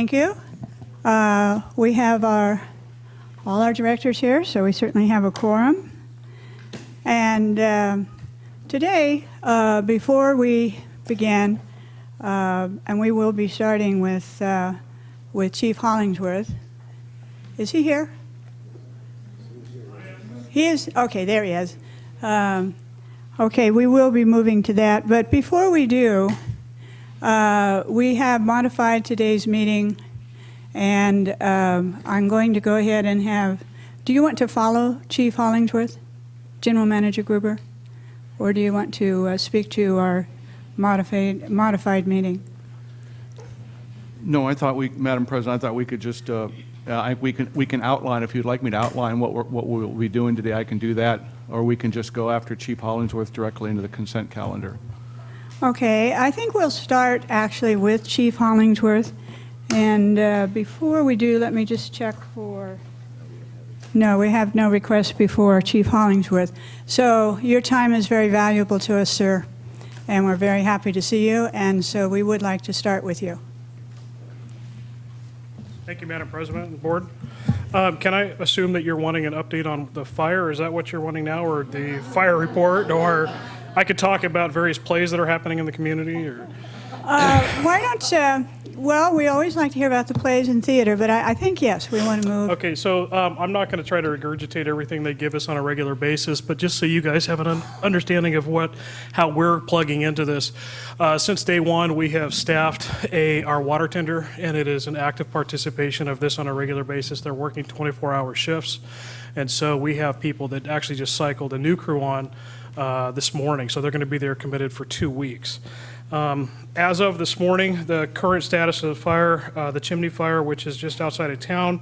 thank you. We have all our directors here, so we certainly have a quorum. And today, before we begin, and we will be starting with Chief Hollingsworth. Is he here? He is? Okay, there he is. Okay, we will be moving to that. But before we do, we have modified today's meeting, and I'm going to go ahead and have, do you want to follow Chief Hollingsworth, General Manager Gruber, or do you want to speak to our modified meeting? No, Madam President, I thought we could just, we can outline, if you'd like me to outline what we'll be doing today, I can do that, or we can just go after Chief Hollingsworth directly into the consent calendar. Okay, I think we'll start actually with Chief Hollingsworth. And before we do, let me just check for, no, we have no requests before Chief Hollingsworth. So your time is very valuable to us, sir, and we're very happy to see you, and so we would like to start with you. Thank you, Madam President and Board. Can I assume that you're wanting an update on the fire? Is that what you're wanting now, or the fire report? Or I could talk about various plays that are happening in the community? Or Why don't, well, we always like to hear about the plays in theater, but I think, yes, we want to move. Okay, so I'm not going to try to regurgitate everything they give us on a regular basis, but just so you guys have an understanding of how we're plugging into this. Since day one, we have staffed our water tender, and it is an active participation of this on a regular basis. They're working 24-hour shifts, and so we have people that actually just cycled a new crew on this morning, so they're going to be there committed for 2 weeks. As of this morning, the current status of the fire, the chimney fire, which is just outside of town,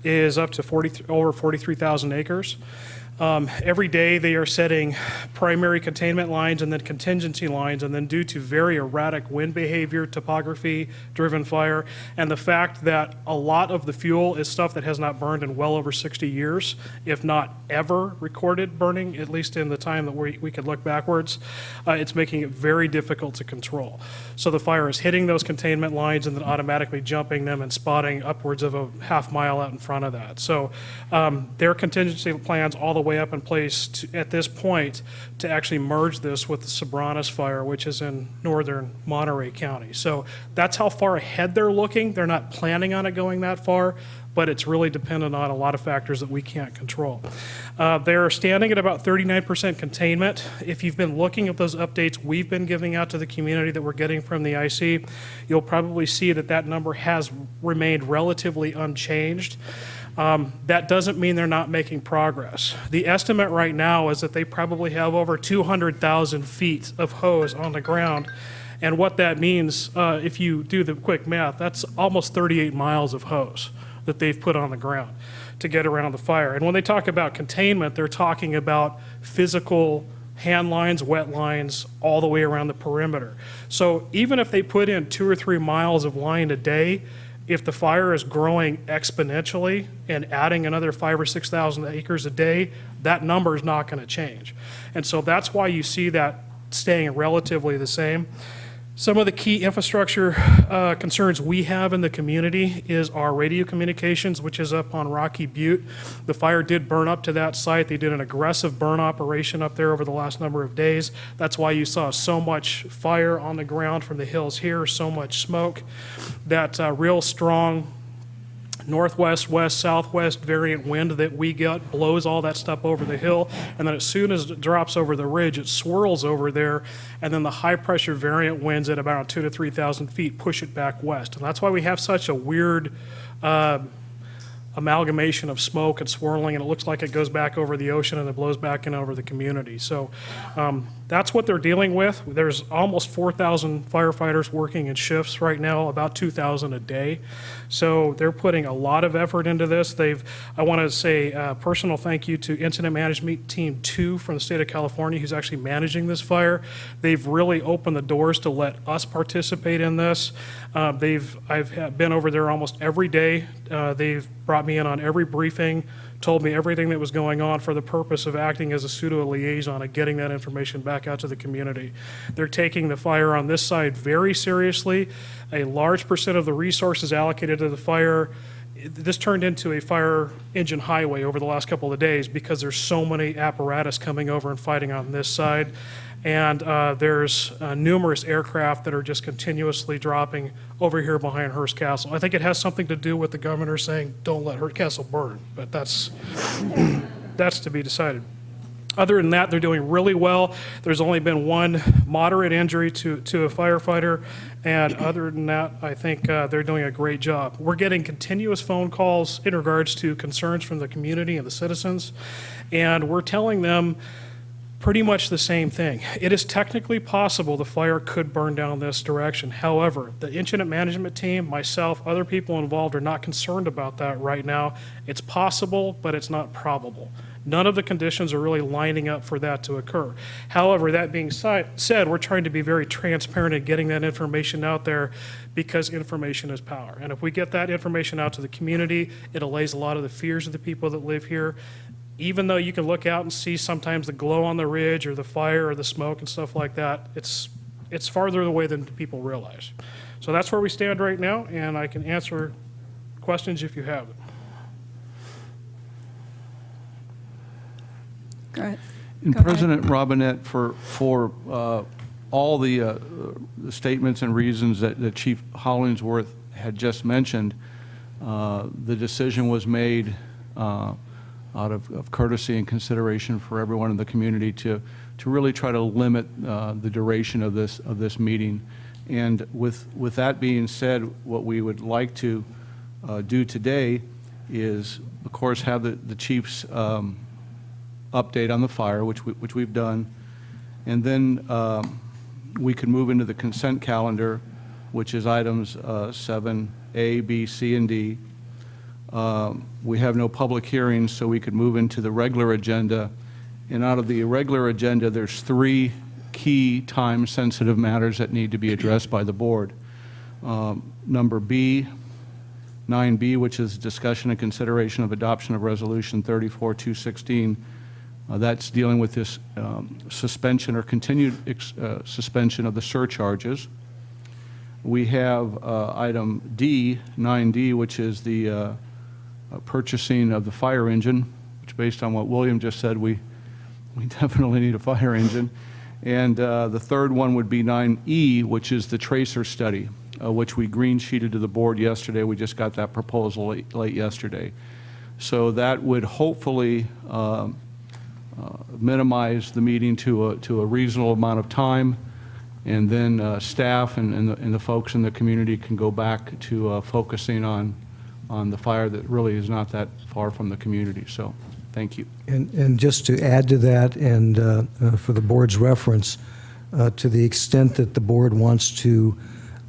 is up to over 43,000 acres. Every day they are setting primary containment lines and then contingency lines, and then due to very erratic wind behavior, topography driven fire, and the fact that a lot of the fuel is stuff that has not burned in well over 60 years, if not ever recorded burning, at least in the time that we could look backwards, it's making it very difficult to control. So the fire is hitting those containment lines and then automatically jumping them and spotting upwards of a half mile out in front of that. So their contingency plans all the way up in place at this point to actually merge this with the Sobranas fire, which is in northern Monterey County. So that's how far ahead they're looking. They're not planning on it going that far, but it's really dependent on a lot of factors that we can't control. They're standing at about 39% containment. If you've been looking at those updates we've been giving out to the community that we're getting from the IC, you'll probably see that number has remained relatively unchanged. That doesn't mean they're not making progress. The estimate right now is that they probably have over 200,000 feet of hose on the ground. And what that means, if you do the quick math, that's almost 38 miles of hose that they've put on the ground to get around the fire. And when they talk about containment, they're talking about physical hand lines, wet lines, all the way around the perimeter. So even if they put in 2 or 3 miles of line a day, if the fire is growing exponentially and adding another 5,000 or 6,000 acres a day, that number is not going to change. And so that's why you see that staying relatively the same. Some of the key infrastructure concerns we have in the community is our radio communications, which is up on Rocky Butte. The fire did burn up to that site. They did an aggressive burn operation up there over the last number of days. That's why you saw so much fire on the ground from the hills here, so much smoke. That real strong northwest, west, southwest variant wind that we get blows all that stuff over the hill, and then as soon as it drops over the ridge, it swirls over there, and then the high pressure variant winds at about 2,000 to 3,000 feet push it back west. And that's why we have such a weird amalgamation of smoke and swirling, and it looks like it goes back over the ocean and it blows back in over the community. So that's what they're dealing with. There's almost 4,000 firefighters working in shifts right now, about 2,000 a day. So they're putting a lot of effort into this. I want to say a personal thank you to Incident Management Team 2 from the state of California, who's actually managing this fire. They've really opened the doors to let us participate in this. I've been over there almost every day. They've brought me in on every briefing, told me everything that was going on for the purpose of acting as a pseudo liaison and getting that information back out to the community. They're taking the fire on this side very seriously. A large percent of the resources allocated to the fire, this turned into a fire engine highway over the last couple of days because there's so many apparatus coming over and fighting on this side. And there's numerous aircraft that are just continuously dropping over here behind Hearst Castle. I think it has something to do with the governor saying, don't let Hearst Castle burn, but that's to be decided. Other than that, they're doing really well. There's only been one moderate injury to a firefighter, and other than that, I think they're doing a great job. We're getting continuous phone calls in regards to concerns from the community and the citizens, and we're telling them pretty much the same thing. It is technically possible the fire could burn down this direction. However, the incident management team, myself, other people involved are not concerned about that right now. It's possible, but it's not probable. None of the conditions are really lining up for that to occur. However, that being said, we're trying to be very transparent in getting that information out there because information is power. And if we get that information out to the community, it allays a lot of the fears of the people that live here. Even though you can look out and see sometimes the glow on the ridge or the fire or the smoke and stuff like that, it's farther away than people realize. So that's where we stand right now, and I can answer questions if you have them. Go ahead. And Go ahead. President Robinette, for all the statements and reasons that Chief Hollingsworth had just mentioned, the decision was made out of courtesy and consideration for everyone in the community to really try to limit the duration of this meeting. And with that being said, what we would like to do today is, of course, have the chief's update on the fire, which we've done, and then we can move into the consent calendar, which is items 7A, B, C, and D. We have no public hearings, so we could move into the regular agenda. And out of the irregular agenda, there's 3 key time-sensitive matters that need to be addressed by the board. Number B, 9B, which is discussion and consideration of adoption of Resolution 34-216. That's dealing with this suspension or continued suspension of the surcharges. We have item D, 9D, which is the purchasing of the fire engine, which based on what William just said, we definitely need a fire engine. And the third one would be 9E, which is the tracer study, which we green sheeted to the board yesterday. We just got that proposal late yesterday. So that would hopefully minimize the meeting to a reasonable amount of time, and then staff and the folks in the community can go back to focusing on the fire that really is not that far from the community. So thank you. And just to add to that, and for the board's reference, to the extent that the board wants to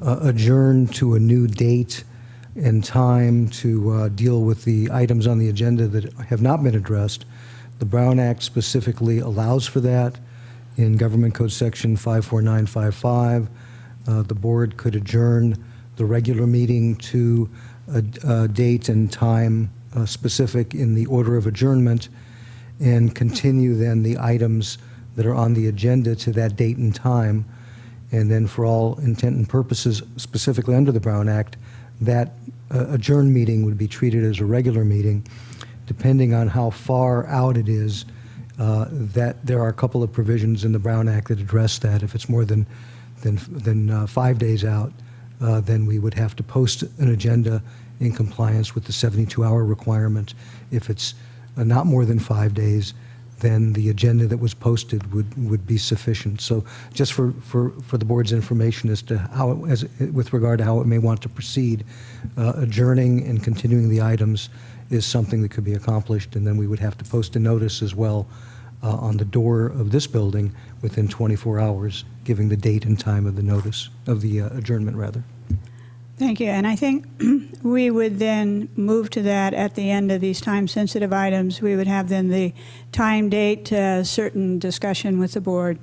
adjourn to a new date and time to deal with the items on the agenda that have not been addressed, the Brown Act specifically allows for that. In Government Code Section 54955, the board could adjourn the regular meeting to a date and time specific in the order of adjournment, and continue then the items that are on the agenda to that date and time. And then for all intent and purposes, specifically under the Brown Act, that adjourned meeting would be treated as a regular meeting, depending on how far out it is. That there are a couple of provisions in the Brown Act that address that. If it's more than 5 days out, then we would have to post an agenda in compliance with the 72-hour requirement. If it's not more than 5 days, then the agenda that was posted would be sufficient. So just for the board's information as to how, with regard to how it may want to proceed, adjourning and continuing the items is something that could be accomplished, and then we would have to post a notice as well on the door of this building within 24 hours, giving the date and time of the notice, of the adjournment, rather. Thank you. And I think we would then move to that at the end of these time-sensitive items. We would have then the time, date, certain discussion with the board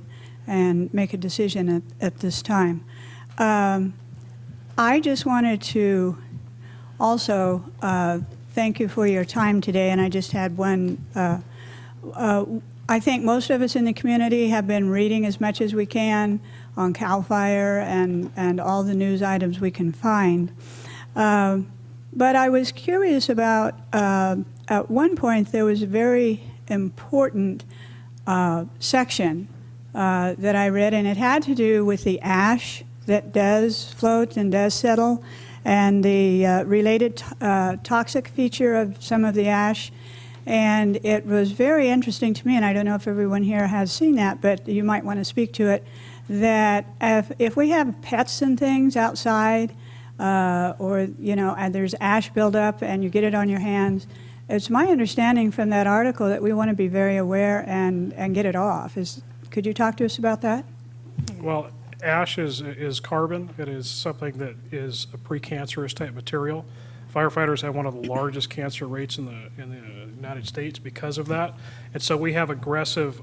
and make a decision at this time. I just wanted to also thank you for your time today, and I just had one. I think most of us in the community have been reading as much as we can on CAL FIRE and all the news items we can find. But I was curious about, at one point there was a very important section that I read, and it had to do with the ash that does float and does settle, and the related toxic feature of some of the ash. And it was very interesting to me, and I don't know if everyone here has seen that, but you might want to speak to it, that if we have pets and things outside, or, you know, and there's ash buildup and you get it on your hands, it's my understanding from that article that we want to be very aware and get it off. Could you talk to us about that? Well, ash is carbon. It is something that is a precancerous type material. Firefighters have one of the largest cancer rates in the United States because of that. And so we have aggressive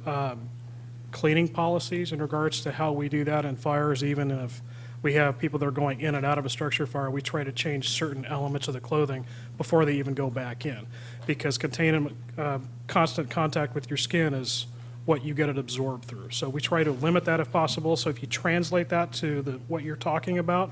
cleaning policies in regards to how we do that in fires. Even if we have people that are going in and out of a structure fire, we try to change certain elements of the clothing before they even go back in, because constant contact with your skin is what you get it absorbed through. So we try to limit that if possible. So if you translate that to what you're talking about,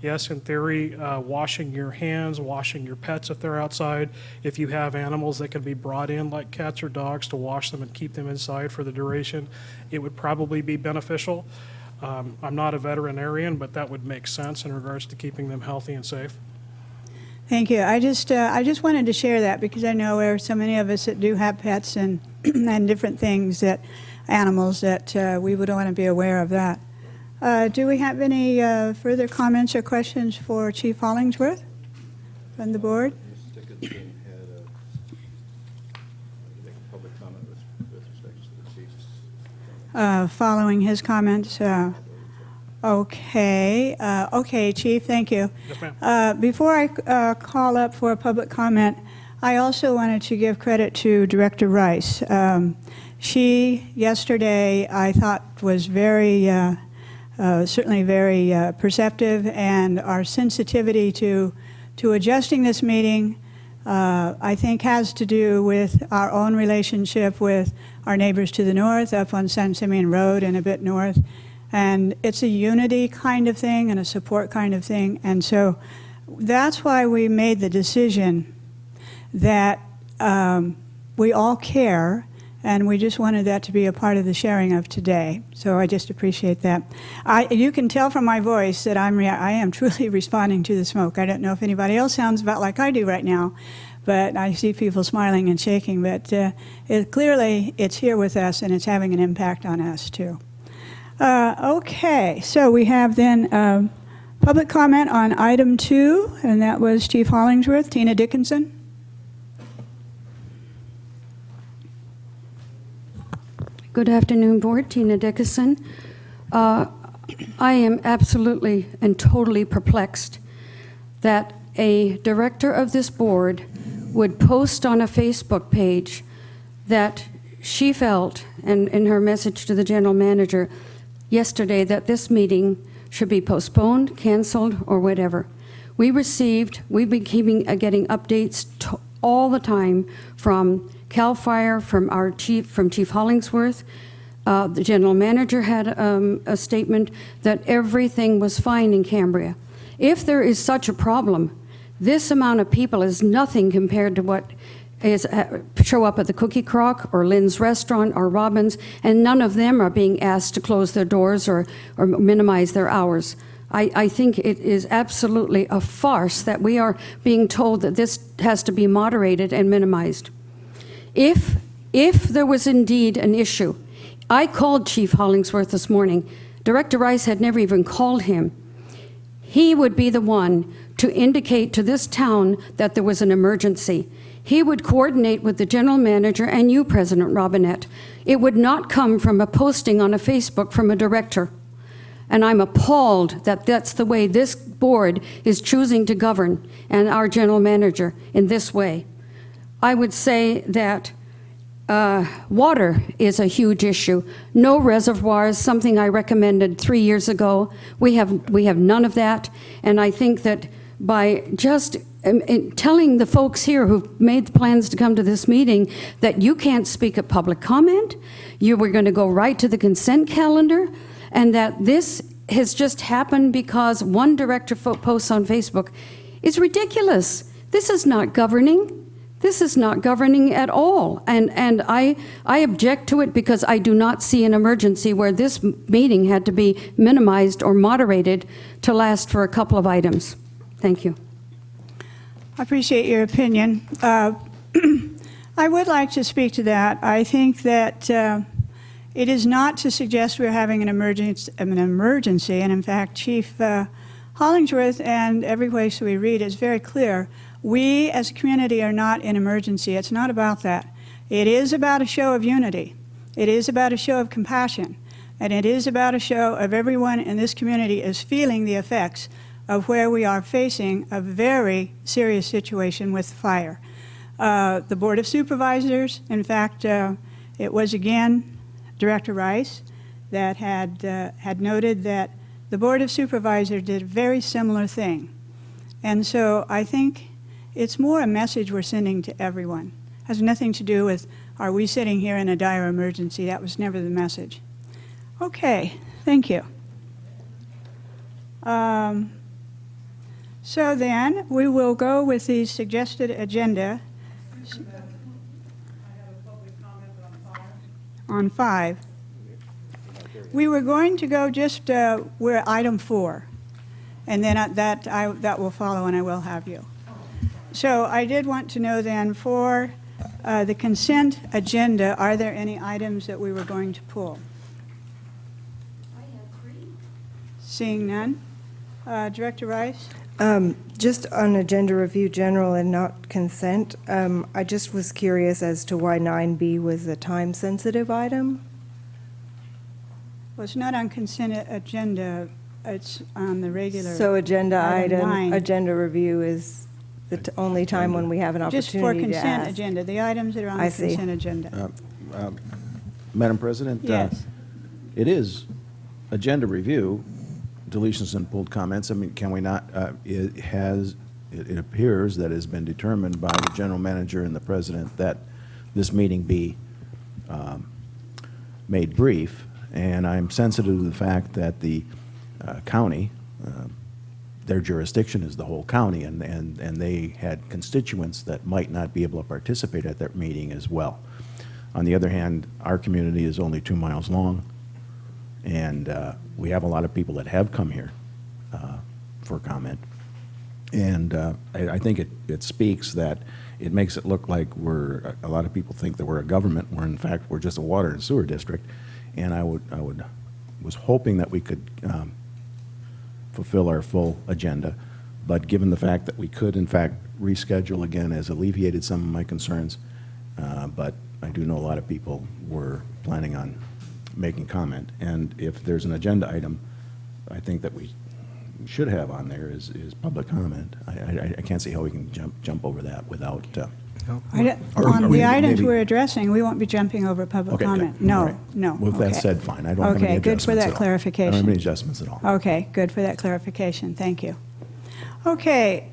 yes, in theory, washing your hands, washing your pets if they're outside. If you have animals that can be brought in, like cats or dogs, to wash them and keep them inside for the duration, it would probably be beneficial. I'm not a veterinarian, but that would make sense in regards to keeping them healthy and safe. Thank you. I just wanted to share that because I know there are so many of us that do have pets and and different things, animals, that we would want to be aware of that. Do we have any further comments or questions for Chief Hollingsworth from the board? Mr. Dickinson had make a public comment with respect to the chief's. Following his comments. Okay, Chief, thank you. Yes, ma'am. Before I call up for a public comment, I also wanted to give credit to Director Rice. She, yesterday, I thought was very, certainly very perceptive, and our sensitivity to adjusting this meeting, I think, has to do with our own relationship with our neighbors to the north, up on San Simeon Road and a bit north. And it's a unity kind of thing and a support kind of thing. And so that's why we made the decision that we all care, and we just wanted that to be a part of the sharing of today. So I just appreciate that. You can tell from my voice that I am truly responding to the smoke. I don't know if anybody else sounds about like I do right now, but I see people smiling and shaking. But clearly it's here with us, and it's having an impact on us too. Okay, so we have then public comment on item 2, and that was Chief Hollingsworth. Tina Dickinson. Good afternoon, Board. Tina Dickinson. I am absolutely and totally perplexed that a director of this board would post on a Facebook page that she felt, and in her message to the general manager yesterday, that this meeting should be postponed, canceled, or whatever. We've been getting updates all the time from CAL FIRE, from Chief Hollingsworth. The general manager had a statement that everything was fine in Cambria. If there is such a problem, this amount of people is nothing compared to what show up at the Cookie Crock or Lynn's Restaurant or Robbins, and none of them are being asked to close their doors or minimize their hours. I think it is absolutely a farce that we are being told that this has to be moderated and minimized. If there was indeed an issue, I called Chief Hollingsworth this morning. Director Rice had never even called him. He would be the one to indicate to this town that there was an emergency. He would coordinate with the general manager and you, President Robinette. It would not come from a posting on a Facebook from a director. And I'm appalled that that's the way this board is choosing to govern, and our general manager in this way. I would say that water is a huge issue. No reservoirs, something I recommended 3 years ago. We have none of that, and I think that by just telling the folks here who've made the plans to come to this meeting that you can't speak at public comment, you were going to go right to the consent calendar, and that this has just happened because one director posts on Facebook is ridiculous. This is not governing. This is not governing at all. And I object to it because I do not see an emergency where this meeting had to be minimized or moderated to last for a couple of items. Thank you. I appreciate your opinion. I would like to speak to that. I think that it is not to suggest we're having an emergency, and in fact, Chief Hollingsworth and every place we read is very clear. We as a community are not in emergency. It's not about that. It is about a show of unity. It is about a show of compassion. And it is about a show of everyone in this community is feeling the effects of where we are facing a very serious situation with fire. The Board of Supervisors, in fact, it was again Director Rice that had noted that the Board of Supervisors did a very similar thing. And so I think it's more a message we're sending to everyone. It has nothing to do with, are we sitting here in a dire emergency? That was never the message. Okay, thank you. So then, we will go with the suggested agenda. I have a public comment on 5. We were going to go just, we're item 4, and then that will follow, and I will have you. So I did want to know then, for the consent agenda, are there any items that we were going to pull? I have 3. Seeing none. Director Rice? Just on agenda review general and not consent, I just was curious as to why 9B was a time-sensitive item. Well, it's not on consent agenda, it's on the regular. So agenda item item, 9. agenda review is the only time when we have an Just for opportunity to consent ask. agenda, the items that are on I the see. consent agenda. Madam President? Yes. It is agenda review, deletions and pulled comments. I mean, can we not, it appears that it has been determined by the general manager and the president that this meeting be made brief, and I'm sensitive to the fact that the county, their jurisdiction is the whole county, and they had constituents that might not be able to participate at that meeting as well. On the other hand, our community is only 2 miles long, and we have a lot of people that have come here for comment. And I think it speaks that it makes it look like a lot of people think that we're a government, where in fact we're just a water and sewer district. And I was hoping that we could fulfill our full agenda, but given the fact that we could in fact reschedule again has alleviated some of my concerns, but I do know a lot of people were planning on making comment. And if there's an agenda item, I think that we should have on there is public comment. I can't see how we can jump over that without. On the items we're addressing, we won't be jumping over public Okay, comment. good. No, All right. no. With that okay. said, fine. I don't have any Okay, adjustments good for that at all. I clarification. don't have any adjustments at all. Okay, good for that clarification. Thank you. Okay,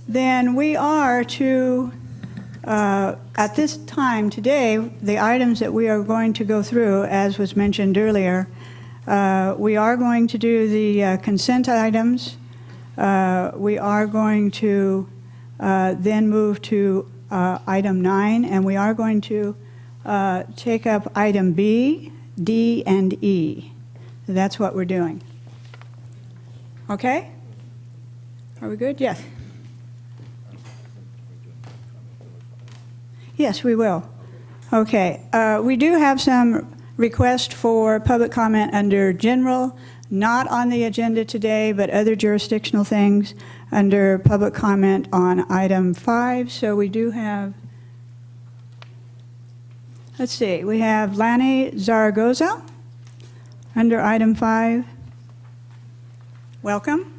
then we are to, at this time today, the items that we are going to go through, as was mentioned earlier, we are going to do the consent items. We are going to then move to item 9, and we are going to take up item B, D, and E. That's what we're doing. Okay? Are we good? Yes. Yes, we will. Okay. We do have some requests for public comment under general, not on the agenda today, but other jurisdictional things under public comment on item 5. So we do have, let's see, we have Lanny Zaragoza under item 5. Welcome.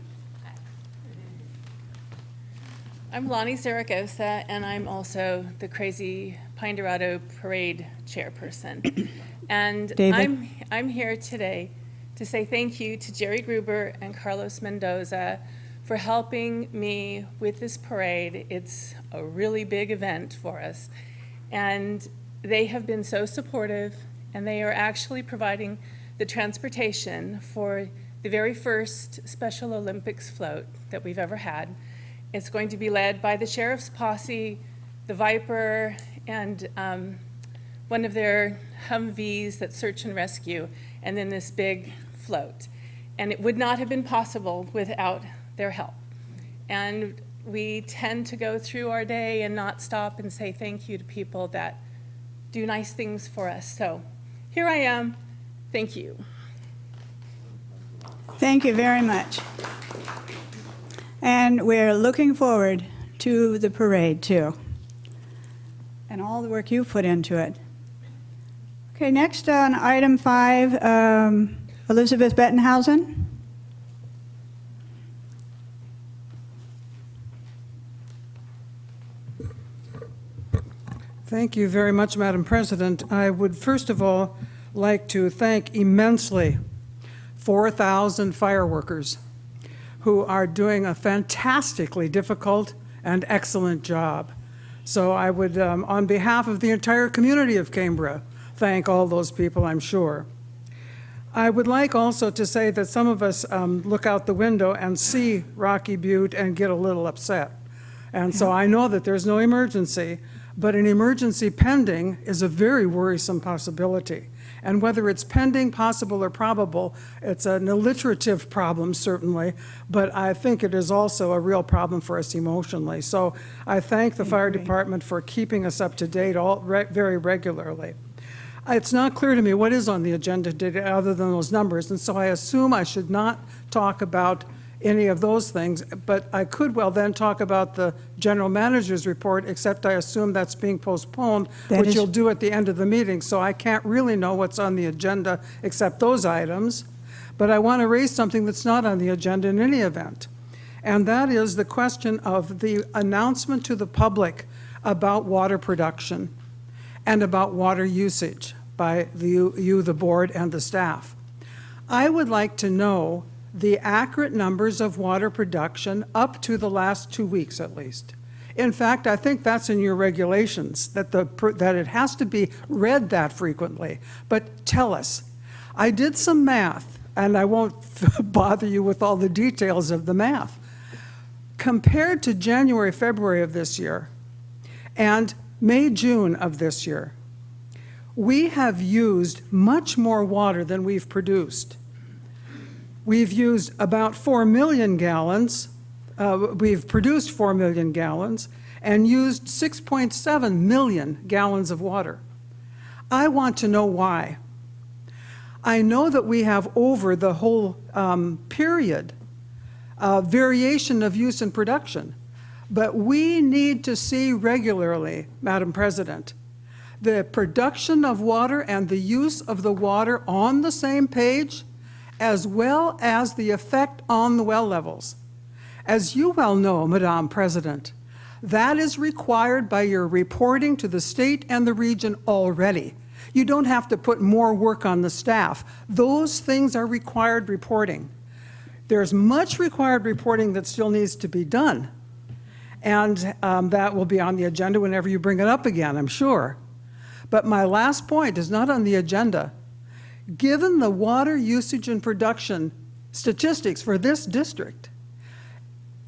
I'm Lonnie Zaragoza, and I'm also the Crazy Pine Dorado Parade chairperson. And David. I'm here today to say thank you to Jerry Gruber and Carlos Mendoza for helping me with this parade. It's a really big event for us. And they have been so supportive, and they are actually providing the transportation for the very first Special Olympics float that we've ever had. It's going to be led by the Sheriff's Posse, the Viper, and one of their Humvees that search and rescue, and then this big float. And it would not have been possible without their help. And we tend to go through our day and not stop and say thank you to people that do nice things for us. So here I am. Thank you. Thank you very much. And we're looking forward to the parade, too, and all the work you put into it. Okay, next on item 5, Elizabeth Bettenhausen. Thank you very much, Madam President. I would first of all like to thank immensely 4,000 fireworkers who are doing a fantastically difficult and excellent job. So I would, on behalf of the entire community of Cambria, thank all those people, I'm sure. I would like also to say that some of us look out the window and see Rocky Butte and get a little upset. And so I know that there's no emergency, but an emergency pending is a very worrisome possibility. And whether it's pending, possible, or probable, it's an alliterative problem, certainly, but I think it is also a real problem for us emotionally. So I thank the fire department for keeping us up to date very regularly. It's not clear to me what is on the agenda today other than those numbers, and so I assume I should not talk about any of those things, but I could well then talk about the general manager's report, except I assume that's being postponed, which you'll do at the end of the meeting, so I can't really know what's on the agenda except those items. But I want to raise something that's not on the agenda in any event, and that is the question of the announcement to the public about water production and about water usage by the board and the staff. I would like to know the accurate numbers of water production up to the last 2 weeks at least. In fact, I think that's in your regulations, that it has to be read that frequently. But tell us. I did some math, and I won't bother you with all the details of the math. Compared to January, February of this year, and May, June of this year, we have used much more water than we've produced. We've used about 4 million gallons. We've produced 4 million gallons and used 6.7 million gallons of water. I want to know why. I know that we have over the whole period variation of use and production, but we need to see regularly, Madam President, the production of water and the use of the water on the same page, as well as the effect on the well levels. As you well know, Madam President, that is required by your reporting to the state and the region already. You don't have to put more work on the staff. Those things are required reporting. There's much required reporting that still needs to be done, and that will be on the agenda whenever you bring it up again, I'm sure. But my last point is not on the agenda. Given the water usage and production statistics for this district,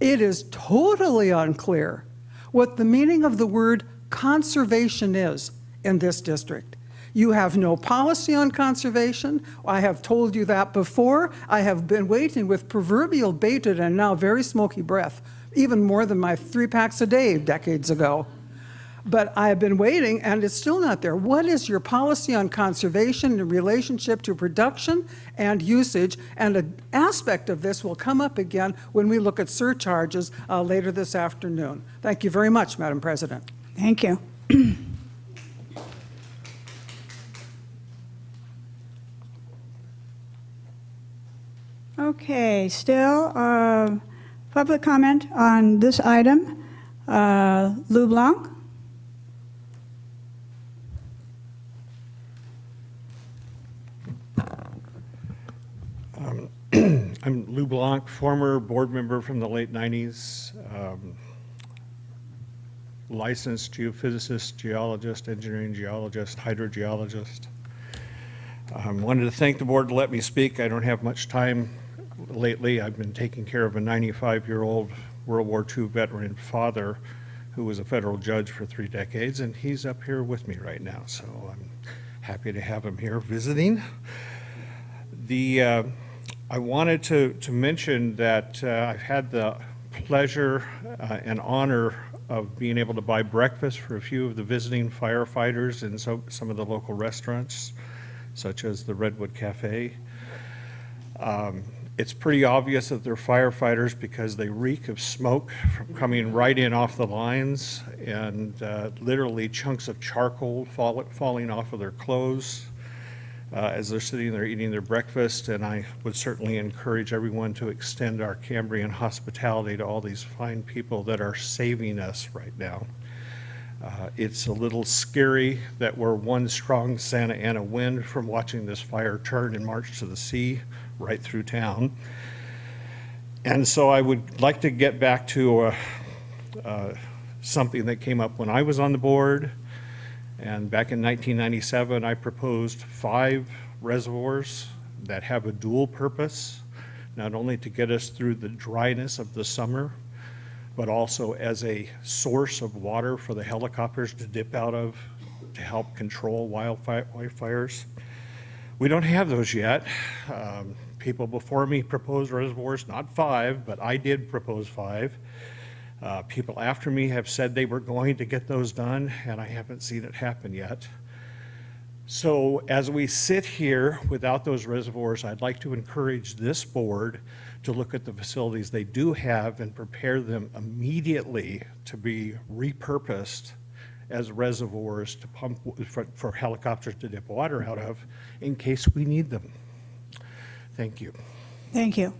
it is totally unclear what the meaning of the word conservation is in this district. You have no policy on conservation. I have told you that before. I have been waiting with proverbial bated and now very smoky breath, even more than my 3 packs a day decades ago. But I have been waiting, and it's still not there. What is your policy on conservation in relationship to production and usage? And an aspect of this will come up again when we look at surcharges later this afternoon. Thank you very much, Madam President. Thank you. Okay, still public comment on this item. Lou Blanc. I'm Lou Blanc, former board member from the late 90s, licensed geophysicist, geologist, engineering geologist, hydrogeologist. Wanted to thank the board to let me speak. I don't have much time lately. I've been taking care of a 95-year-old World War II veteran father who was a federal judge for 3 decades, and he's up here with me right now, so I'm happy to have him here visiting. I wanted to mention that I've had the pleasure and honor of being able to buy breakfast for a few of the visiting firefighters in some of the local restaurants, such as the Redwood Cafe. It's pretty obvious that they're firefighters because they reek of smoke from coming right in off the lines, and literally chunks of charcoal falling off of their clothes as they're sitting there eating their breakfast. And I would certainly encourage everyone to extend our Cambrian hospitality to all these fine people that are saving us right now. It's a little scary that we're one strong Santa Ana wind from watching this fire turn and march to the sea right through town. And so I would like to get back to something that came up when I was on the board. And back in 1997, I proposed 5 reservoirs that have a dual purpose, not only to get us through the dryness of the summer, but also as a source of water for the helicopters to dip out of to help control wildfires. We don't have those yet. People before me proposed reservoirs, not 5, but I did propose 5. People after me have said they were going to get those done, and I haven't seen it happen yet. So as we sit here without those reservoirs, I'd like to encourage this board to look at the facilities they do have and prepare them immediately to be repurposed as reservoirs to pump for helicopters to dip water out of in case we need them. Thank you. Thank you.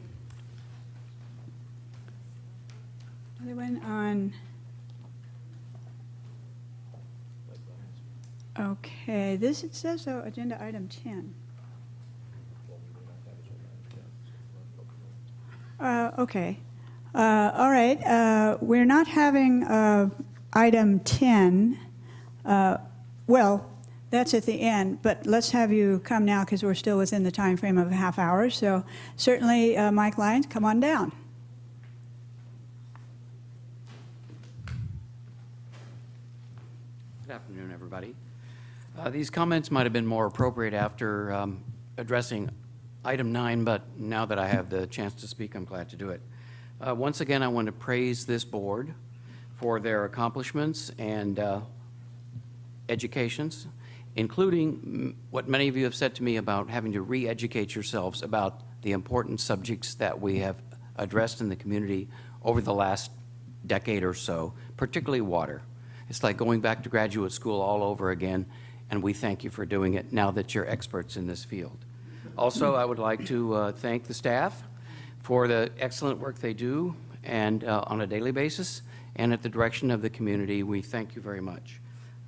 Another one on. Okay, this, it says so, agenda item 10. Okay. All right. We're not having item 10. Well, that's at the end, but let's have you come now because we're still within the time frame of a half hour. So certainly, Mike Lyons, come on down. Good afternoon, everybody. These comments might have been more appropriate after addressing item 9, but now that I have the chance to speak, I'm glad to do it. Once again, I want to praise this board for their accomplishments and educations, including what many of you have said to me about having to re-educate yourselves about the important subjects that we have addressed in the community over the last decade or so, particularly water. It's like going back to graduate school all over again, and we thank you for doing it now that you're experts in this field. Also, I would like to thank the staff for the excellent work they do and on a daily basis, and at the direction of the community. We thank you very much.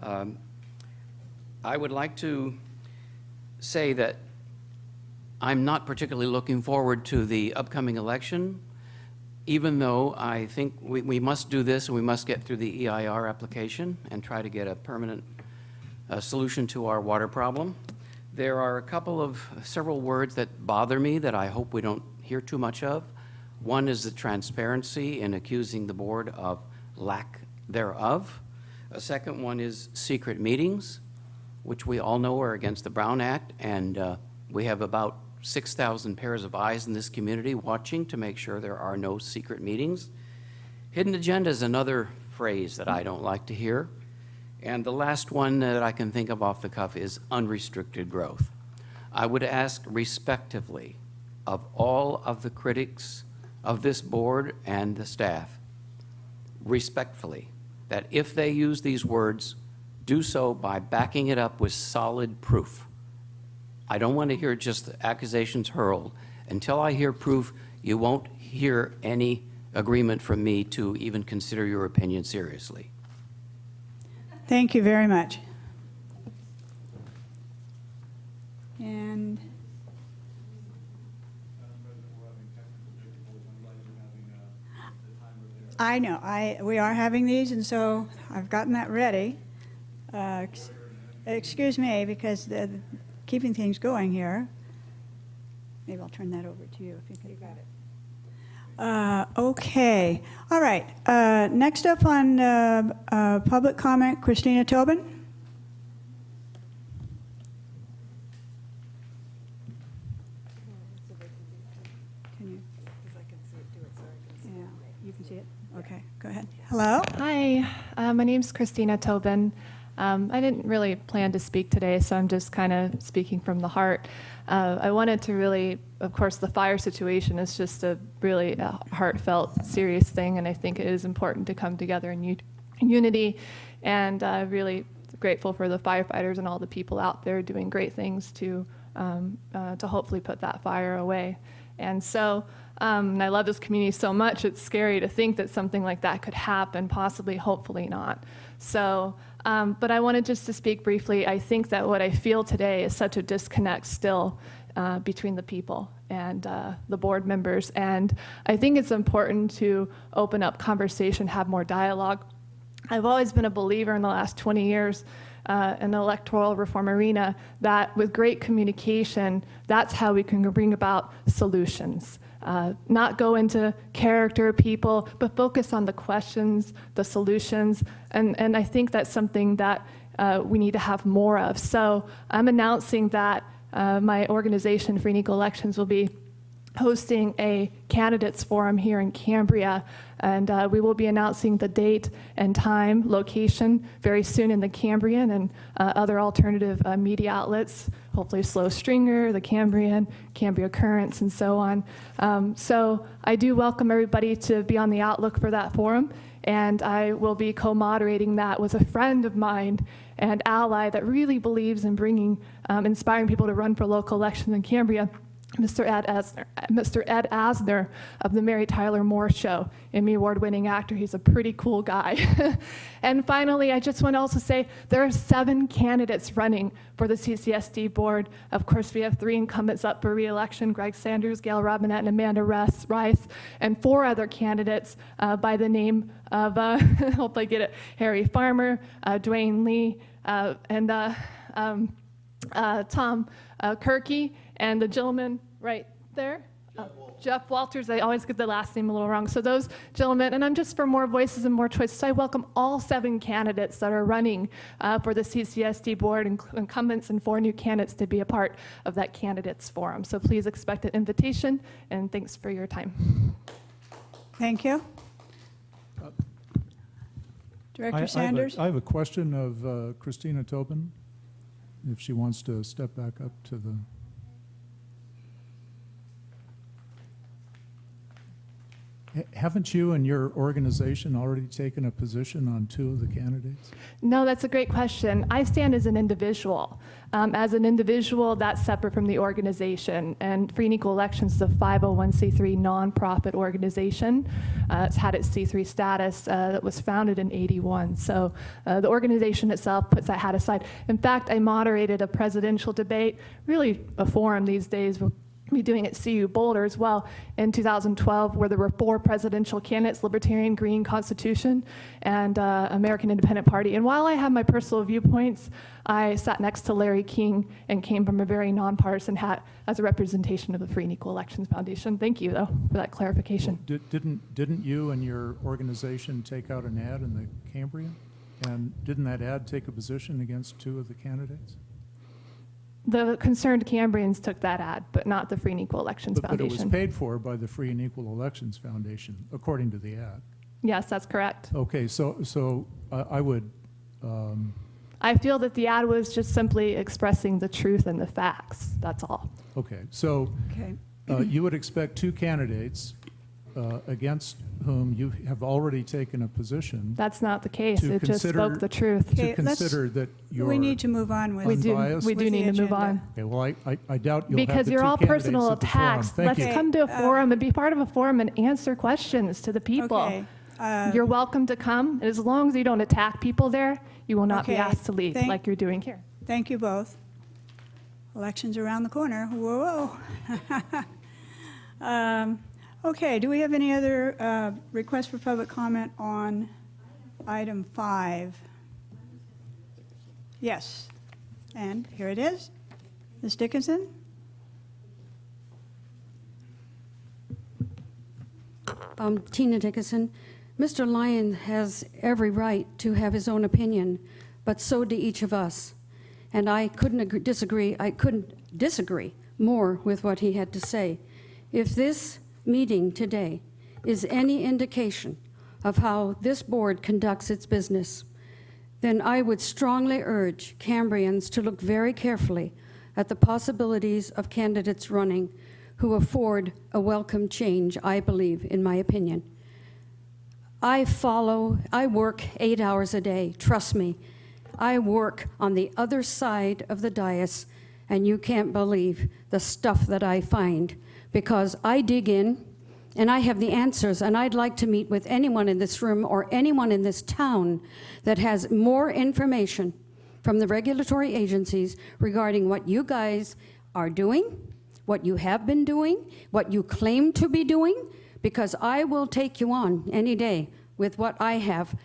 I would like to say that I'm not particularly looking forward to the upcoming election, even though I think we must do this and we must get through the EIR application and try to get a permanent solution to our water problem. There are several words that bother me that I hope we don't hear too much of. One is the transparency in accusing the board of lack thereof. A second one is secret meetings, which we all know are against the Brown Act, and we have about 6,000 pairs of eyes in this community watching to make sure there are no secret meetings. Hidden agenda is another phrase that I don't like to hear. And the last one that I can think of off the cuff is unrestricted growth. I would ask respectively of all of the critics of this board and the staff, respectfully, that if they use these words, do so by backing it up with solid proof. I don't want to hear just accusations hurled. Until I hear proof, you won't hear any agreement from me to even consider your opinion seriously. Thank you very much. And I know, we are having these, and so I've gotten that ready. Excuse me, because keeping things going here. Maybe I'll turn that over to you if you can. You got it. Okay, all right. Next up on public comment, Christina Tobin. Can you? Yeah, you can see it? Okay, go ahead. Hello? Hi, my name's Christina Tobin. I didn't really plan to speak today, so I'm just kind of speaking from the heart. I wanted to really, of course, the fire situation is just a really heartfelt, serious thing, and I think it is important to come together in unity, and really grateful for the firefighters and all the people out there doing great things to hopefully put that fire away. And so, and I love this community so much, it's scary to think that something like that could happen, possibly, hopefully not. So, but I wanted just to speak briefly. I think that what I feel today is such a disconnect still between the people and the board members. And I think it's important to open up conversation, have more dialogue. I've always been a believer in the last 20 years in the electoral reform arena that with great communication, that's how we can bring about solutions. Not go into character people, but focus on the questions, the solutions, and I think that's something that we need to have more of. So I'm announcing that my organization, Free and Equal Elections, will be hosting a candidates forum here in Cambria, and we will be announcing the date and time, location very soon in the Cambrian and other alternative media outlets, hopefully Slow Stringer, the Cambrian, Cambria Currents, and so on. So I do welcome everybody to be on the outlook for that forum, and I will be co-moderating that with a friend of mine and ally that really believes in bringing, inspiring people to run for local elections in Cambria, Mr. Ed Asner of the Mary Tyler Moore Show, Emmy Award-winning actor. He's a pretty cool guy. And finally, I just want to also say there are 7 candidates running for the CCSD board. Of course, we have 3 incumbents up for re-election, Greg Sanders, Gail Robinette, and Amanda Rice, and 4 other candidates by the name of, hope I get it, Harry Farmer, Dwayne Lee, and Tom Kirky, and the gentleman right there, Jeff Walters. I always get the last name a little wrong. So those gentlemen, and I'm just for more voices and more choices. So I welcome all 7 candidates that are running for the CCSD board, incumbents, and 4 new candidates to be a part of that candidates forum. So please expect an invitation, and thanks for your time. Thank you. Director Sanders? I have a question of Christina Tobin, if she wants to step back up to the... Haven't you and your organization already taken a position on 2 of the candidates? No, that's a great question. I stand as an individual. As an individual, that's separate from the organization. And Free and Equal Elections is a 501c3 nonprofit organization. It's had its C3 status that was founded in '81. So the organization itself puts that hat aside. In fact, I moderated a presidential debate, really a forum these days. We'll be doing at CU Boulder as well in 2012, where there were 4 presidential candidates, Libertarian, Green, Constitution, and American Independent Party. And while I have my personal viewpoints, I sat next to Larry King and came from a very nonpartisan hat as a representation of the Free and Equal Elections Foundation. Thank you, though, for that clarification. Didn't you and your organization take out an ad in the Cambria? And didn't that ad take a position against 2 of the candidates? The concerned Cambrians took that ad, but not the Free and Equal Elections Foundation. But it was paid for by the Free and Equal Elections Foundation, according to the ad. Yes, that's correct. Okay, so I would... I feel that the ad was just simply expressing the truth and the facts. That's all. Okay, so Okay. You would expect 2 candidates against whom you have already taken a position. That's not the case. To It just spoke the truth. Okay, To consider that you're we need to move on with We do. unbiased? We do with need the to move agenda. on. Okay, well, I doubt you'll have Because the you're 2 all candidates personal at the forum. attacks. Thank Let's you. come to a forum and be part of a forum and answer questions to the people. Okay, You're welcome to come. And as long as you don't attack people there, you will not be Okay, asked to leave like you're doing here. Thank you both. Elections around the corner. Whoa, whoa. Okay, do we have any other requests for public comment on item 5? Yes, and here it is. Ms. Dickinson? Tina Dickinson. Mr. Lyon has every right to have his own opinion, but so do each of us. And I couldn't disagree more with what he had to say. If this meeting today is any indication of how this board conducts its business, then I would strongly urge Cambrians to look very carefully at the possibilities of candidates running who afford a welcome change, I believe, in my opinion. I work 8 hours a day, trust me. I work on the other side of the dais, and you can't believe the stuff that I find, because I dig in, and I have the answers, and I'd like to meet with anyone in this room or anyone in this town that has more information from the regulatory agencies regarding what you guys are doing, what you have been doing, what you claim to be doing, because I will take you on any day with what I have,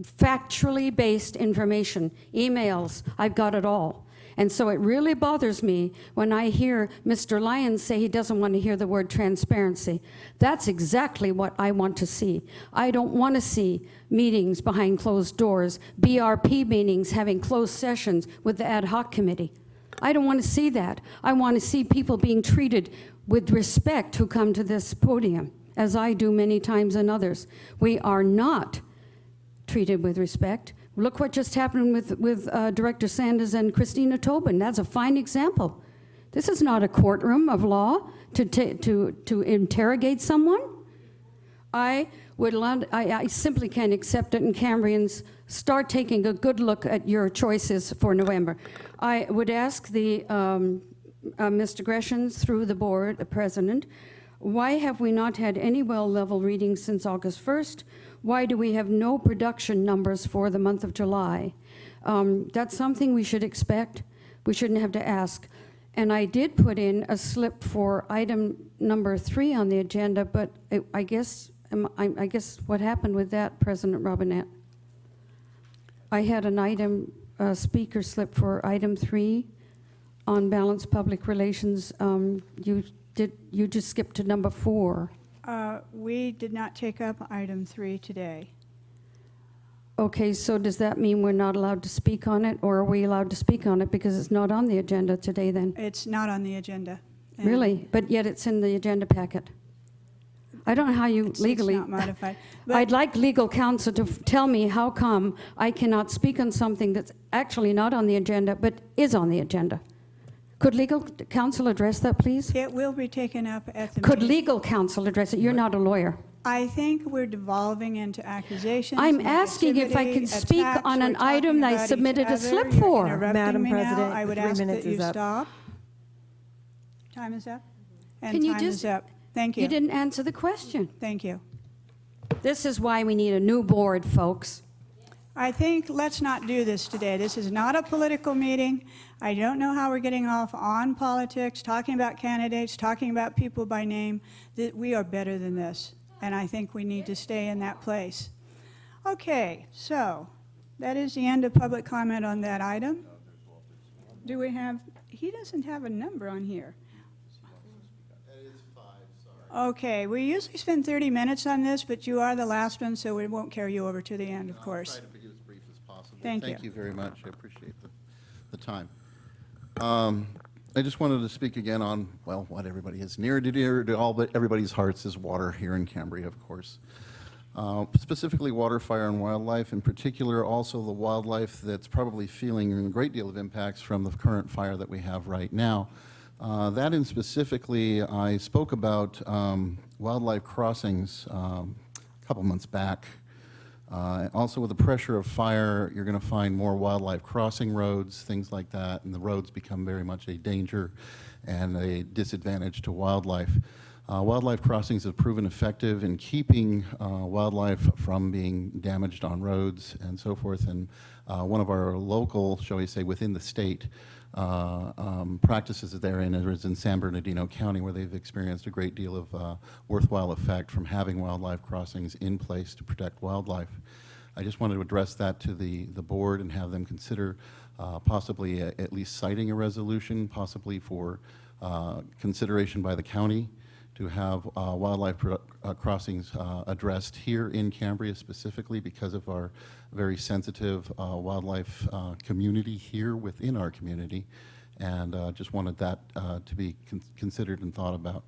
factually based information, emails, I've got it all. And so it really bothers me when I hear Mr. Lyons say he doesn't want to hear the word transparency. That's exactly what I want to see. I don't want to see meetings behind closed doors, BRP meetings having closed sessions with the ad hoc committee. I don't want to see that. I want to see people being treated with respect who come to this podium, as I do many times and others. We are not treated with respect. Look what just happened with Director Sanders and Christina Tobin. That's a fine example. This is not a courtroom of law to interrogate someone. I simply can't accept it, and Cambrians, start taking a good look at your choices for November. I would ask the Mr. Greshams, through the board, the president, why have we not had any well level readings since August 1st? Why do we have no production numbers for the month of July? That's something we should expect. We shouldn't have to ask. And I did put in a slip for item number 3 on the agenda, but I guess what happened with that, President Robinette? I had an item speaker slip for item 3 on balanced public relations. You just skipped to number 4. We did not take up item 3 today. Okay, so does that mean we're not allowed to speak on it, or are we allowed to speak on it because it's not on the agenda today then? It's not on the agenda. And Really? But yet it's in the agenda packet. I don't know how you legally... It's not modified. But I'd like legal counsel to tell me how come I cannot speak on something that's actually not on the agenda, but is on the agenda. Could legal counsel address that, please? it will be taken up at the Could meeting. legal counsel address it? You're not a lawyer. I think we're devolving into accusations. I'm asking if I negativity, can speak attacks. on an We're item talking that I about submitted each a other. slip You're for. interrupting Madam me now. President, I would 3 ask minutes that you is up. stop. Time is up. And Can you time just- is up. Thank you. You didn't answer the question. Thank you. This is why we need a new board, folks. I think let's not do this today. This is not a political meeting. I don't know how we're getting off on politics, talking about candidates, talking about people by name. That we are better than this, and I think we need to stay in that place. Okay, so that is the end of public comment on that item. Do we have, he doesn't have a number on here. Okay, we usually spend 30 minutes on this, but you are the last one, so we won't carry you over to the end, of course. I'll try to be as brief as possible. Thank you. Thank you very much. I appreciate the time. I just wanted to speak again on, well, what everybody is near and dear to all but everybody's hearts is water here in Cambria, of course. Specifically water, fire, and wildlife, in particular also the wildlife that's probably feeling a great deal of impacts from the current fire that we have right now. That in specifically, I spoke about wildlife crossings a couple months back. Also with the pressure of fire, you're going to find more wildlife crossing roads, things like that, and the roads become very much a danger and a disadvantage to wildlife. Wildlife crossings have proven effective in keeping wildlife from being damaged on roads and so forth. And one of our local, shall we say, within the state practices therein is in San Bernardino County, where they've experienced a great deal of worthwhile effect from having wildlife crossings in place to protect wildlife. I just wanted to address that to the board and have them consider possibly at least citing a resolution, possibly for consideration by the county to have wildlife crossings addressed here in Cambria specifically because of our very sensitive wildlife community here within our community. And just wanted that to be considered and thought about.